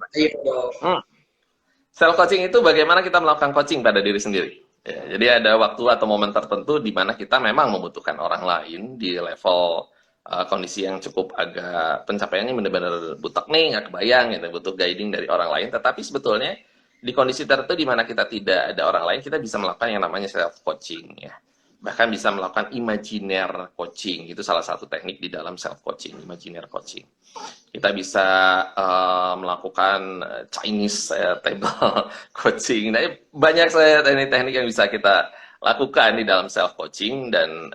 Self coaching itu bagaimana kita melakukan coaching pada diri sendiri. Ya, jadi ada waktu atau momen tertentu di mana kita memang membutuhkan orang lain di level kondisi yang cukup agak pencapaiannya benar-benar butek nih, nggak kebayang gitu, butuh guiding dari orang lain. Tetapi sebetulnya di kondisi tertentu di mana kita tidak ada orang lain, kita bisa melakukan yang namanya self coaching ya. Bahkan bisa melakukan imaginer coaching, itu salah satu teknik di dalam self coaching, imaginer coaching. Kita bisa melakukan Chinese table coaching. Nah, banyak teknik-teknik yang bisa kita lakukan di dalam self coaching dan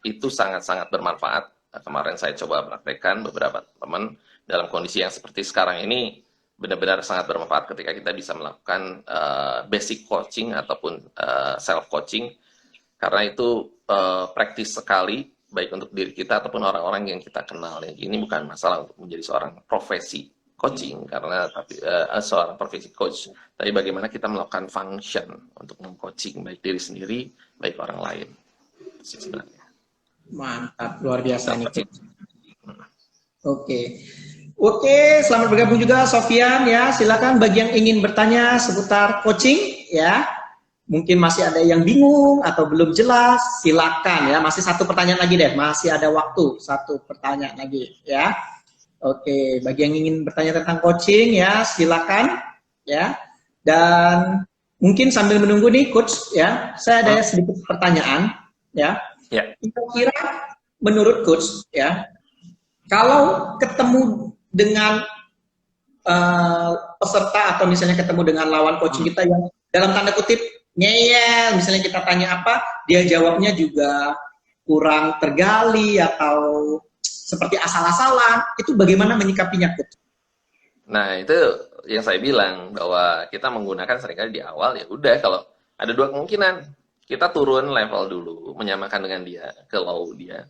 itu sangat-sangat bermanfaat. Kemarin saya coba praktekkan beberapa teman dalam kondisi yang seperti sekarang ini, benar-benar sangat bermanfaat ketika kita bisa melakukan basic coaching ataupun self coaching, karena itu praktis sekali baik untuk diri kita ataupun orang-orang yang kita kenal. Ini bukan masalah untuk menjadi seorang profesi coaching karena seorang profesi coach, tapi bagaimana kita melakukan function untuk meng-coaching baik diri sendiri, baik orang lain. Sebenarnya. Mantap, luar biasa nih. Coaching. Oke, selamat bergabung juga Sofian ya. Silakan bagi yang ingin bertanya seputar coaching ya. Mungkin masih ada yang bingung atau belum jelas, silakan ya. Masih satu pertanyaan lagi deh, masih ada waktu satu pertanyaan lagi ya. Oke, bagi yang ingin bertanya tentang coaching ya, silakan ya. Dan mungkin sambil menunggu nih coach ya, saya ada sedikit pertanyaan ya. Kira-kira menurut coach ya, kalau ketemu dengan peserta atau misalnya ketemu dengan lawan coaching kita yang dalam tanda kutip ngeyel, misalnya kita tanya apa, dia jawabnya juga kurang tergali atau seperti asal-asalan, itu bagaimana menyikapinya, coach? Nah, itu yang saya bilang bahwa kita menggunakan seringkali di awal, ya udah, kalau ada dua kemungkinan, kita turun level dulu, menyamakan dengan dia, ke low dia,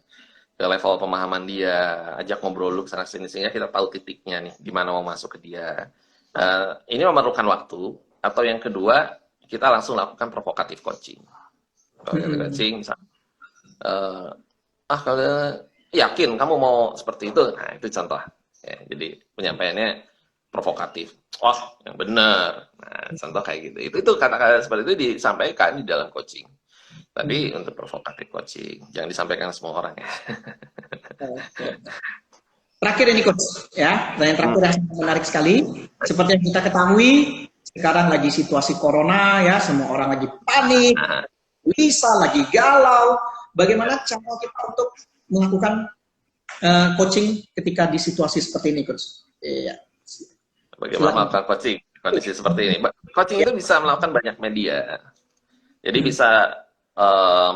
ke level pemahaman dia, ajak ngobrol dulu sana sini sehingga kita tahu titiknya nih, di mana mau masuk ke dia. Ini memerlukan waktu. Atau yang kedua, kita langsung lakukan provokatif coaching. Provokatif coaching, misalnya, kalau yakin kamu mau seperti itu, nah itu contoh. Ya, jadi penyampaiannya provokatif. Oh, yang benar. Nah, contoh kayak gitu. Itu kata-kata seperti itu disampaikan di dalam coaching. Tapi untuk provokatif coaching, jangan disampaikan semua orang ya. Terakhir ini coach, ya, dan yang terakhir yang sangat menarik sekali, seperti yang kita ketahui, sekarang lagi situasi corona ya, semua orang lagi panik, bisa lagi galau. Bagaimana cara kita untuk melakukan coaching ketika di situasi seperti ini, coach? Iya. Bagaimana melakukan coaching kondisi seperti ini? Coaching itu bisa melakukan banyak media. Jadi bisa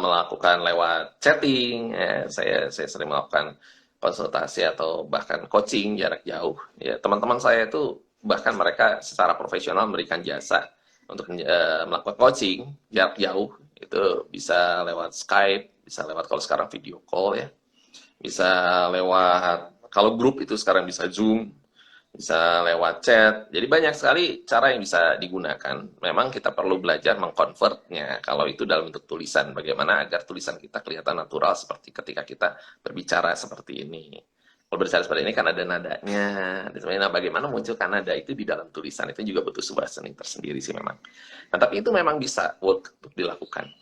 melakukan lewat chatting, ya, saya sering melakukan konsultasi atau bahkan coaching jarak jauh. Ya, teman-teman saya itu bahkan mereka secara profesional memberikan jasa untuk melakukan coaching jarak jauh. Itu bisa lewat Skype, bisa lewat kalau sekarang video call ya, bisa lewat kalau grup itu sekarang bisa Zoom, bisa lewat chat. Jadi banyak sekali cara yang bisa digunakan. Memang kita perlu belajar mengkonvertnya kalau itu dalam bentuk tulisan. Bagaimana agar tulisan kita kelihatan natural seperti ketika kita berbicara seperti ini. Kalau berbicara seperti ini kan ada nadanya. Nah, bagaimana munculkan nada itu di dalam tulisan itu juga butuh sebuah seni tersendiri sih memang. Nah, tapi itu memang bisa work untuk dilakukan.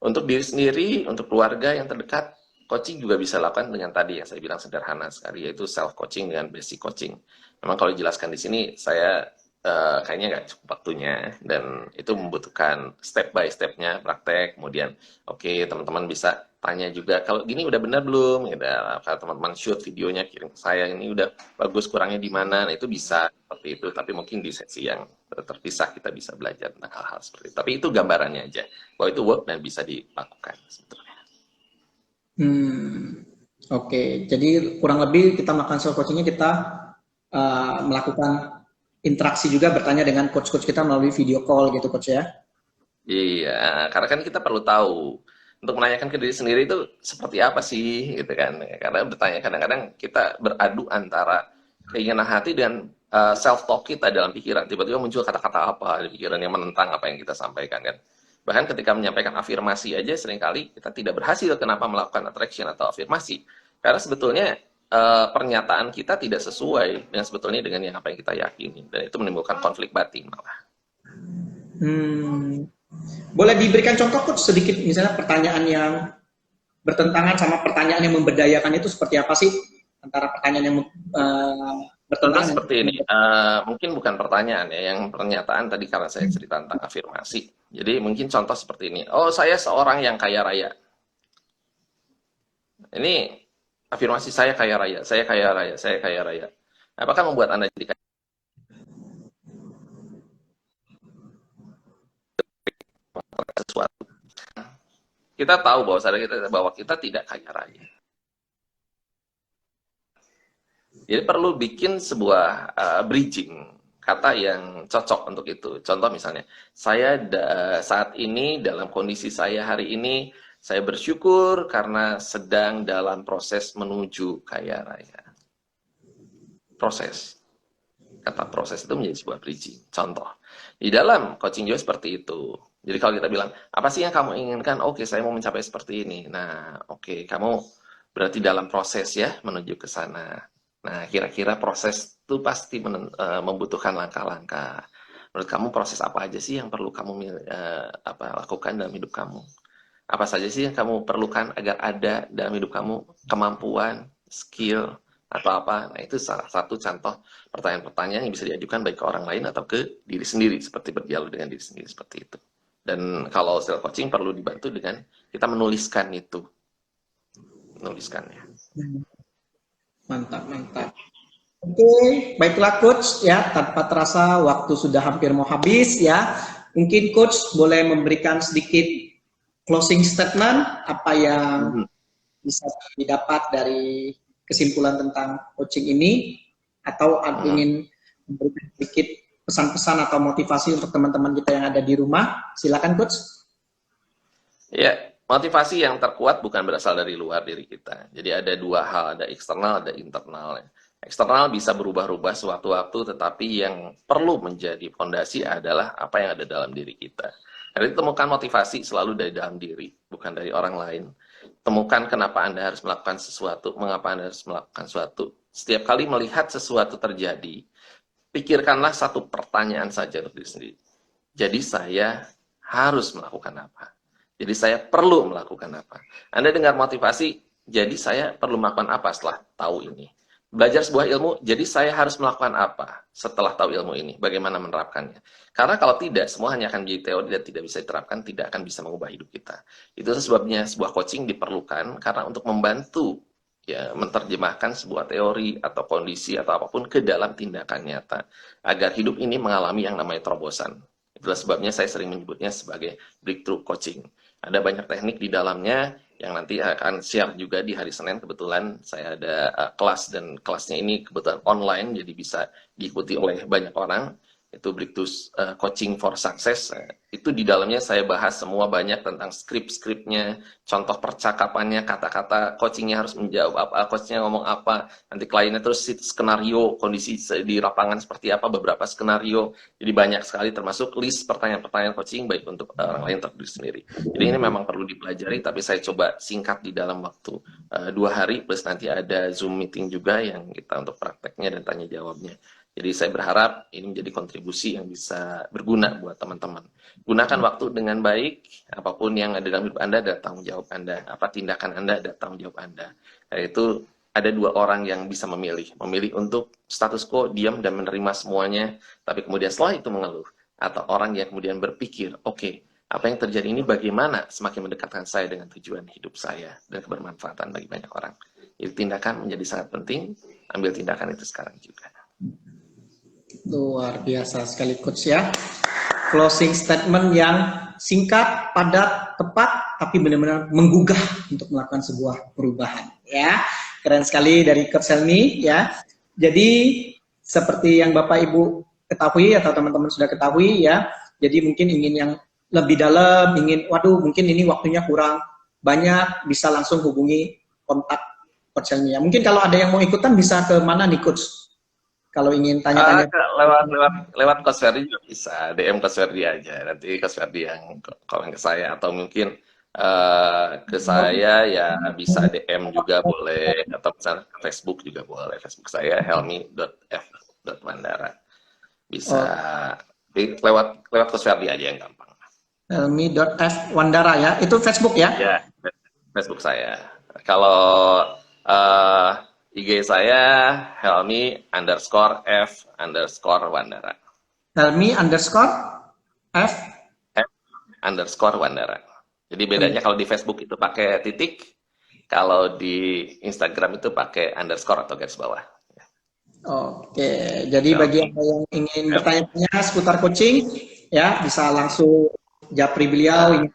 Untuk diri sendiri, untuk keluarga yang terdekat, coaching juga bisa lakukan dengan tadi yang saya bilang sederhana sekali, yaitu self coaching dengan basic coaching. Memang kalau dijelaskan di sini saya kayaknya nggak cukup waktunya dan itu membutuhkan step by stepnya praktek. Kemudian oke, teman-teman bisa tanya juga kalau gini udah benar belum? Gitu. Kalau teman-teman shoot videonya kirim ke saya ini udah bagus, kurangnya di mana? Nah, itu bisa seperti itu. Tapi mungkin di sesi yang terpisah kita bisa belajar tentang hal-hal seperti itu. Tapi itu gambarannya aja bahwa itu work dan bisa dilakukan sebetulnya. Oke, jadi kurang lebih kita melakukan self coachingnya kita melakukan interaksi juga bertanya dengan coach-coach kita melalui video call gitu coach ya. Iya, karena kan kita perlu tahu untuk menanyakan ke diri sendiri itu seperti apa sih gitu kan. Karena bertanya kadang-kadang kita beradu antara keinginan hati dan self talk kita dalam pikiran. Tiba-tiba muncul kata-kata apa di pikiran yang menentang apa yang kita sampaikan kan. Bahkan ketika menyampaikan afirmasi aja seringkali kita tidak berhasil kenapa melakukan attraction atau afirmasi. Karena sebetulnya pernyataan kita tidak sesuai dengan sebetulnya dengan yang apa yang kita yakini dan itu menimbulkan konflik batin malah. Boleh diberikan contoh coach sedikit misalnya pertanyaan yang bertentangan sama pertanyaan yang memberdayakan itu seperti apa sih antara pertanyaan yang bertentangan seperti ini mungkin bukan pertanyaan ya yang pernyataan tadi karena saya cerita tentang afirmasi. Jadi mungkin contoh seperti ini. Oh, saya seorang yang kaya raya. Ini afirmasi saya kaya raya, saya kaya raya, saya kaya raya. Apakah membuat Anda jadi kaya? Sesuatu. Kita tahu bahwa kita tidak kaya raya. Jadi perlu bikin sebuah bridging kata yang cocok untuk itu. Contoh misalnya, saya saat ini dalam kondisi saya hari ini saya bersyukur karena sedang dalam proses menuju kaya raya. Proses. kata proses itu menjadi sebuah bridging. Contoh, di dalam coaching juga seperti itu. Jadi kalau kita bilang, apa sih yang kamu inginkan? Oke, saya mau mencapai seperti ini. Nah, oke, kamu berarti dalam proses ya menuju ke sana. Nah, kira-kira proses itu pasti membutuhkan langkah-langkah. Menurut kamu proses apa aja sih yang perlu kamu lakukan dalam hidup kamu? Apa saja sih yang kamu perlukan agar ada dalam hidup kamu kemampuan, skill, atau apa? Nah, itu salah satu contoh pertanyaan-pertanyaan yang bisa diajukan baik ke orang lain atau ke diri sendiri, seperti berdialog dengan diri sendiri seperti itu. Dan kalau self coaching perlu dibantu dengan kita menuliskan itu, menuliskannya. Mantap, mantap. Oke, baiklah coach ya, tanpa terasa waktu sudah hampir mau habis ya. Mungkin coach boleh memberikan sedikit closing statement apa yang bisa didapat dari kesimpulan tentang coaching ini, atau ingin memberikan sedikit pesan-pesan atau motivasi untuk teman-teman kita yang ada di rumah. Silakan coach. Ya, motivasi yang terkuat bukan berasal dari luar diri kita. Jadi ada dua hal, ada eksternal, ada internal. Eksternal bisa berubah-ubah sewaktu-waktu, tetapi yang perlu menjadi fondasi adalah apa yang ada dalam diri kita. Jadi temukan motivasi selalu dari dalam diri, bukan dari orang lain. Temukan kenapa Anda harus melakukan sesuatu, mengapa Anda harus melakukan sesuatu. Setiap kali melihat sesuatu terjadi, pikirkanlah satu pertanyaan saja untuk diri sendiri. Jadi saya harus melakukan apa? Jadi saya perlu melakukan apa? Anda dengar motivasi, jadi saya perlu melakukan apa setelah tahu ini? Belajar sebuah ilmu, jadi saya harus melakukan apa setelah tahu ilmu ini? Bagaimana menerapkannya? Karena kalau tidak, semua hanya akan menjadi teori dan tidak bisa diterapkan, tidak akan bisa mengubah hidup kita. Itu sebabnya sebuah coaching diperlukan, karena untuk membantu ya menerjemahkan sebuah teori atau kondisi atau apapun ke dalam tindakan nyata, agar hidup ini mengalami yang namanya terobosan. Itulah sebabnya saya sering menyebutnya sebagai breakthrough coaching. Ada banyak teknik di dalamnya yang nanti akan share juga di hari Senin. Kebetulan saya ada kelas, dan kelasnya ini kebetulan online, jadi bisa diikuti oleh banyak orang. Itu Breakthrough Coaching for Success. Itu di dalamnya saya bahas semua banyak tentang skrip-skripnya, contoh percakapannya, kata-kata coachingnya harus menjawab apa, coachnya ngomong apa, nanti kliennya terus skenario, kondisi di lapangan seperti apa, beberapa skenario. Jadi banyak sekali, termasuk list pertanyaan-pertanyaan coaching baik untuk orang lain atau diri sendiri. Jadi ini memang perlu dipelajari, tapi saya coba singkat di dalam waktu 2 hari, plus nanti ada Zoom meeting juga yang kita untuk prakteknya dan tanya jawabnya. Jadi saya berharap ini menjadi kontribusi yang bisa berguna buat teman-teman. Gunakan waktu dengan baik, apapun yang ada dalam hidup Anda adalah tanggung jawab Anda. Apa tindakan Anda adalah tanggung jawab Anda. Yaitu ada 2 orang yang bisa memilih. Memilih untuk status quo, diam dan menerima semuanya, tapi kemudian setelah itu mengeluh. Atau orang yang kemudian berpikir, oke, apa yang terjadi ini bagaimana semakin mendekatkan saya dengan tujuan hidup saya dan kebermanfaatan bagi banyak orang. Jadi tindakan menjadi sangat penting, ambil tindakan itu sekarang juga. Luar biasa sekali coach ya. Closing statement yang singkat, padat, tepat, tapi benar-benar menggugah untuk melakukan sebuah perubahan ya. Keren sekali dari Coach Helmy ya. Jadi seperti yang Bapak Ibu ketahui atau teman-teman sudah ketahui ya. Jadi mungkin ingin yang lebih dalam, ingin mungkin ini waktunya kurang banyak, bisa langsung hubungi kontak Coach Helmy ya. Mungkin kalau ada yang mau ikutan bisa ke mana nih Coach? Kalau ingin tanya-tanya lewat Coach Ferdi juga bisa, DM Coach Ferdi aja, nanti Coach Ferdi yang komen ke saya, atau mungkin ke saya ya bisa DM juga boleh, atau misalnya ke Facebook juga boleh. Facebook saya helmy.f.wandara, bisa lewat Coach Ferdi aja yang gampang. helmy.f.wandara ya, itu Facebook ya? Ya, Facebook saya. Kalau IG saya Helmy_F_Wandara. Helmy_F_Wandara. Jadi bedanya kalau di Facebook itu pakai titik, kalau di Instagram itu pakai underscore atau garis bawah. Oke, jadi bagi Anda yang ingin bertanya-tanya seputar coaching, ya bisa langsung japri beliau,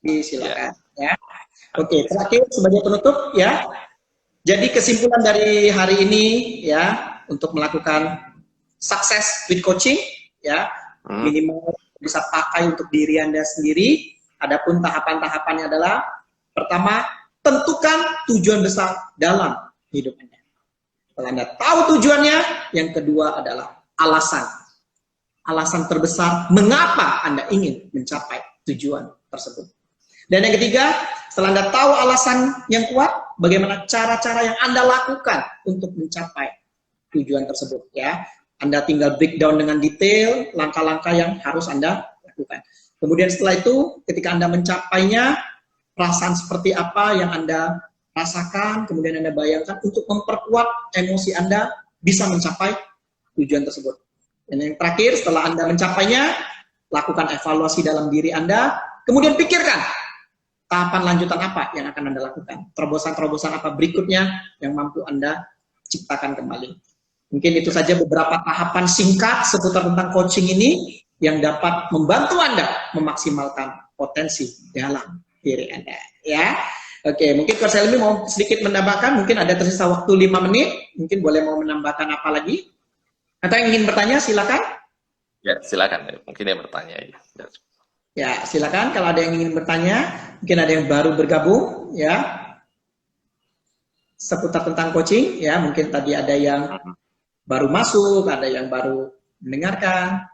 silakan ya. Oke, terakhir sebagai penutup ya. Jadi kesimpulan dari hari ini ya, untuk melakukan sukses with coaching ya, minimal bisa pakai untuk diri Anda sendiri. Adapun tahapan-tahapannya adalah, pertama, tentukan tujuan besar dalam hidup Anda. Kalau Anda tahu tujuannya, yang kedua adalah alasan. Alasan terbesar mengapa Anda ingin mencapai tujuan tersebut. Dan yang ketiga, setelah Anda tahu alasan yang kuat, bagaimana cara-cara yang Anda lakukan untuk mencapai tujuan tersebut, ya. Anda tinggal breakdown dengan detail langkah-langkah yang harus Anda lakukan. Kemudian setelah itu, ketika Anda mencapainya, perasaan seperti apa yang Anda rasakan, kemudian Anda bayangkan untuk memperkuat emosi Anda bisa mencapai tujuan tersebut. Dan yang terakhir, setelah Anda mencapainya, lakukan evaluasi dalam diri Anda, kemudian pikirkan tahapan lanjutan apa yang akan Anda lakukan. Terobosan-terobosan apa berikutnya yang mampu Anda ciptakan kembali. Mungkin itu saja beberapa tahapan singkat seputar tentang coaching ini yang dapat membantu Anda memaksimalkan potensi dalam diri Anda. Ya, oke, mungkin Coach Helmi mau sedikit menambahkan, mungkin ada tersisa waktu 5 menit, mungkin boleh mau menambahkan apa lagi? Atau yang ingin bertanya, silakan. Ya, silakan. Mungkin yang bertanya. Ya, silakan. Kalau ada yang ingin bertanya, mungkin ada yang baru bergabung, ya, seputar tentang coaching, ya, mungkin tadi ada yang baru masuk, ada yang baru mendengarkan.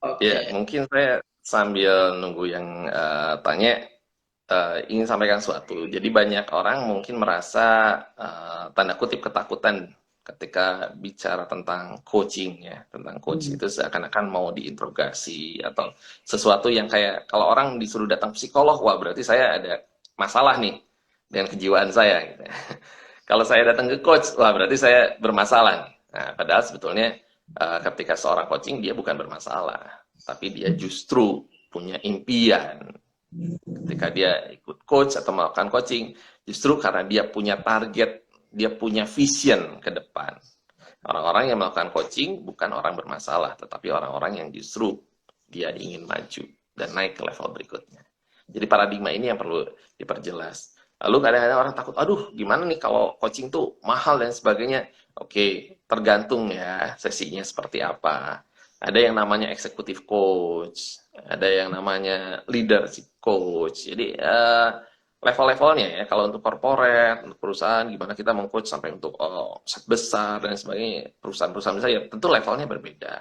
Oke. Ya, mungkin saya sambil nunggu yang tanya, ingin sampaikan sesuatu. Jadi banyak orang mungkin merasa tanda kutip ketakutan ketika bicara tentang coaching, ya, tentang coach itu seakan-akan mau diinterogasi atau sesuatu yang kayak kalau orang disuruh datang psikolog, wah berarti saya ada masalah nih dengan kejiwaan saya. Gitu. Kalau saya datang ke coach, wah berarti saya bermasalah. Nah, padahal sebetulnya ketika seorang coaching dia bukan bermasalah, tapi dia justru punya impian. Ketika dia ikut coach atau melakukan coaching, justru karena dia punya target, dia punya vision ke depan. Orang-orang yang melakukan coaching bukan orang bermasalah, tetapi orang-orang yang justru dia ingin maju dan naik ke level berikutnya. Jadi paradigma ini yang perlu diperjelas. Lalu kadang-kadang orang takut, aduh gimana nih kalau coaching tuh mahal dan sebagainya. Oke, tergantung ya sesinya seperti apa. Ada yang namanya executive coach, ada yang namanya leadership coach. Jadi level-levelnya ya, kalau untuk corporate, untuk perusahaan, gimana kita meng-coach sampai untuk set besar dan sebagainya, perusahaan-perusahaan besar ya tentu levelnya berbeda.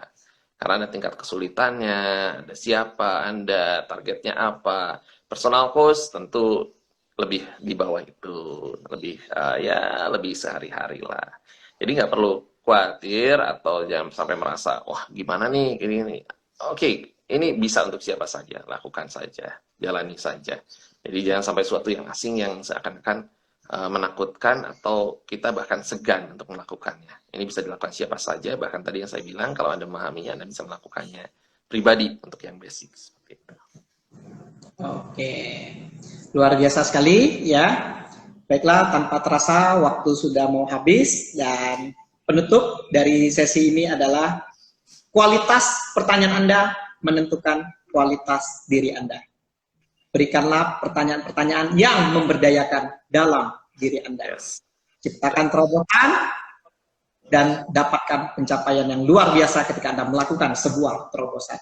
Karena ada tingkat kesulitannya, ada siapa Anda, targetnya apa. Personal coach tentu lebih di bawah itu, lebih ya lebih sehari-hari lah. Jadi nggak perlu khawatir atau jangan sampai merasa, wah gimana nih, ini. Oke, ini bisa untuk siapa saja, lakukan saja, jalani saja. Jadi jangan sampai sesuatu yang asing yang seakan-akan menakutkan atau kita bahkan segan untuk melakukannya. Ini bisa dilakukan siapa saja, bahkan tadi yang saya bilang, kalau Anda memahaminya, Anda bisa melakukannya pribadi untuk yang basic. Seperti itu. Oke, luar biasa sekali ya. Baiklah, tanpa terasa waktu sudah mau habis dan penutup dari sesi ini adalah kualitas pertanyaan Anda menentukan kualitas diri Anda. Berikanlah pertanyaan-pertanyaan yang memberdayakan dalam diri Anda. Ciptakan terobosan dan dapatkan pencapaian yang luar biasa ketika Anda melakukan sebuah terobosan.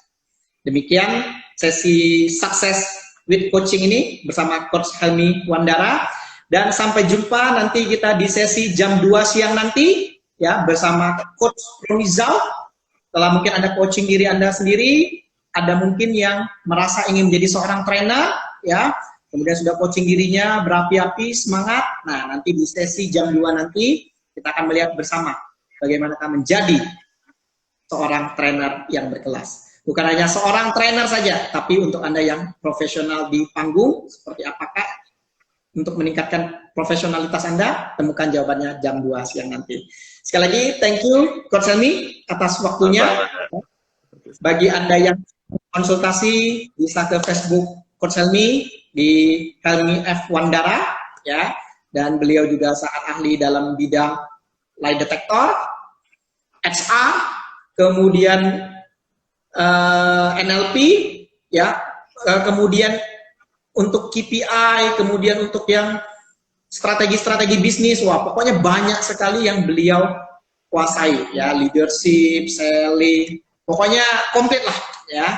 Demikian sesi Success with Coaching ini bersama Coach Helmi Wandara. Dan sampai jumpa nanti kita di sesi jam 2 siang nanti ya bersama Coach Ronizal. Setelah mungkin Anda coaching diri Anda sendiri, ada mungkin yang merasa ingin menjadi seorang trainer, ya, kemudian sudah coaching dirinya, berapi-api, semangat. Nah, nanti di sesi jam 2 nanti, kita akan melihat bersama bagaimana kita menjadi seorang trainer yang berkelas. Bukan hanya seorang trainer saja, tapi untuk Anda yang profesional di panggung, seperti apakah untuk meningkatkan profesionalitas Anda, temukan jawabannya jam 2 siang nanti. Sekali lagi, thank you, Coach Helmi, atas waktunya. Bagi Anda yang konsultasi, bisa ke Facebook Coach Helmi di Helmi F. Wandara, ya, dan beliau juga sangat ahli dalam bidang lie detector, HR, kemudian NLP, ya, kemudian untuk KPI, kemudian untuk yang strategi-strategi bisnis, wah pokoknya banyak sekali yang beliau kuasai, ya, leadership, selling, pokoknya komplit lah, ya.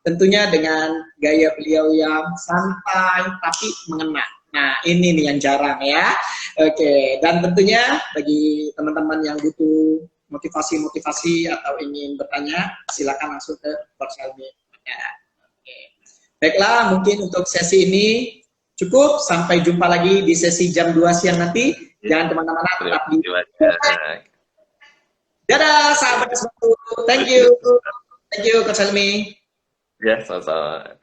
Tentunya dengan gaya beliau yang santai tapi mengena. Nah, ini nih yang jarang ya. Oke, dan tentunya bagi teman-teman yang butuh motivasi-motivasi atau ingin bertanya, silakan langsung ke Coach Helmi. Ya. Oke. Baiklah, mungkin untuk sesi ini cukup. Sampai jumpa lagi di sesi jam 2 siang nanti. Jangan kemana-mana, tetap di... Dadah, sahabat semua. Thank you. Thank you, Coach Helmi. Ya, sama-sama.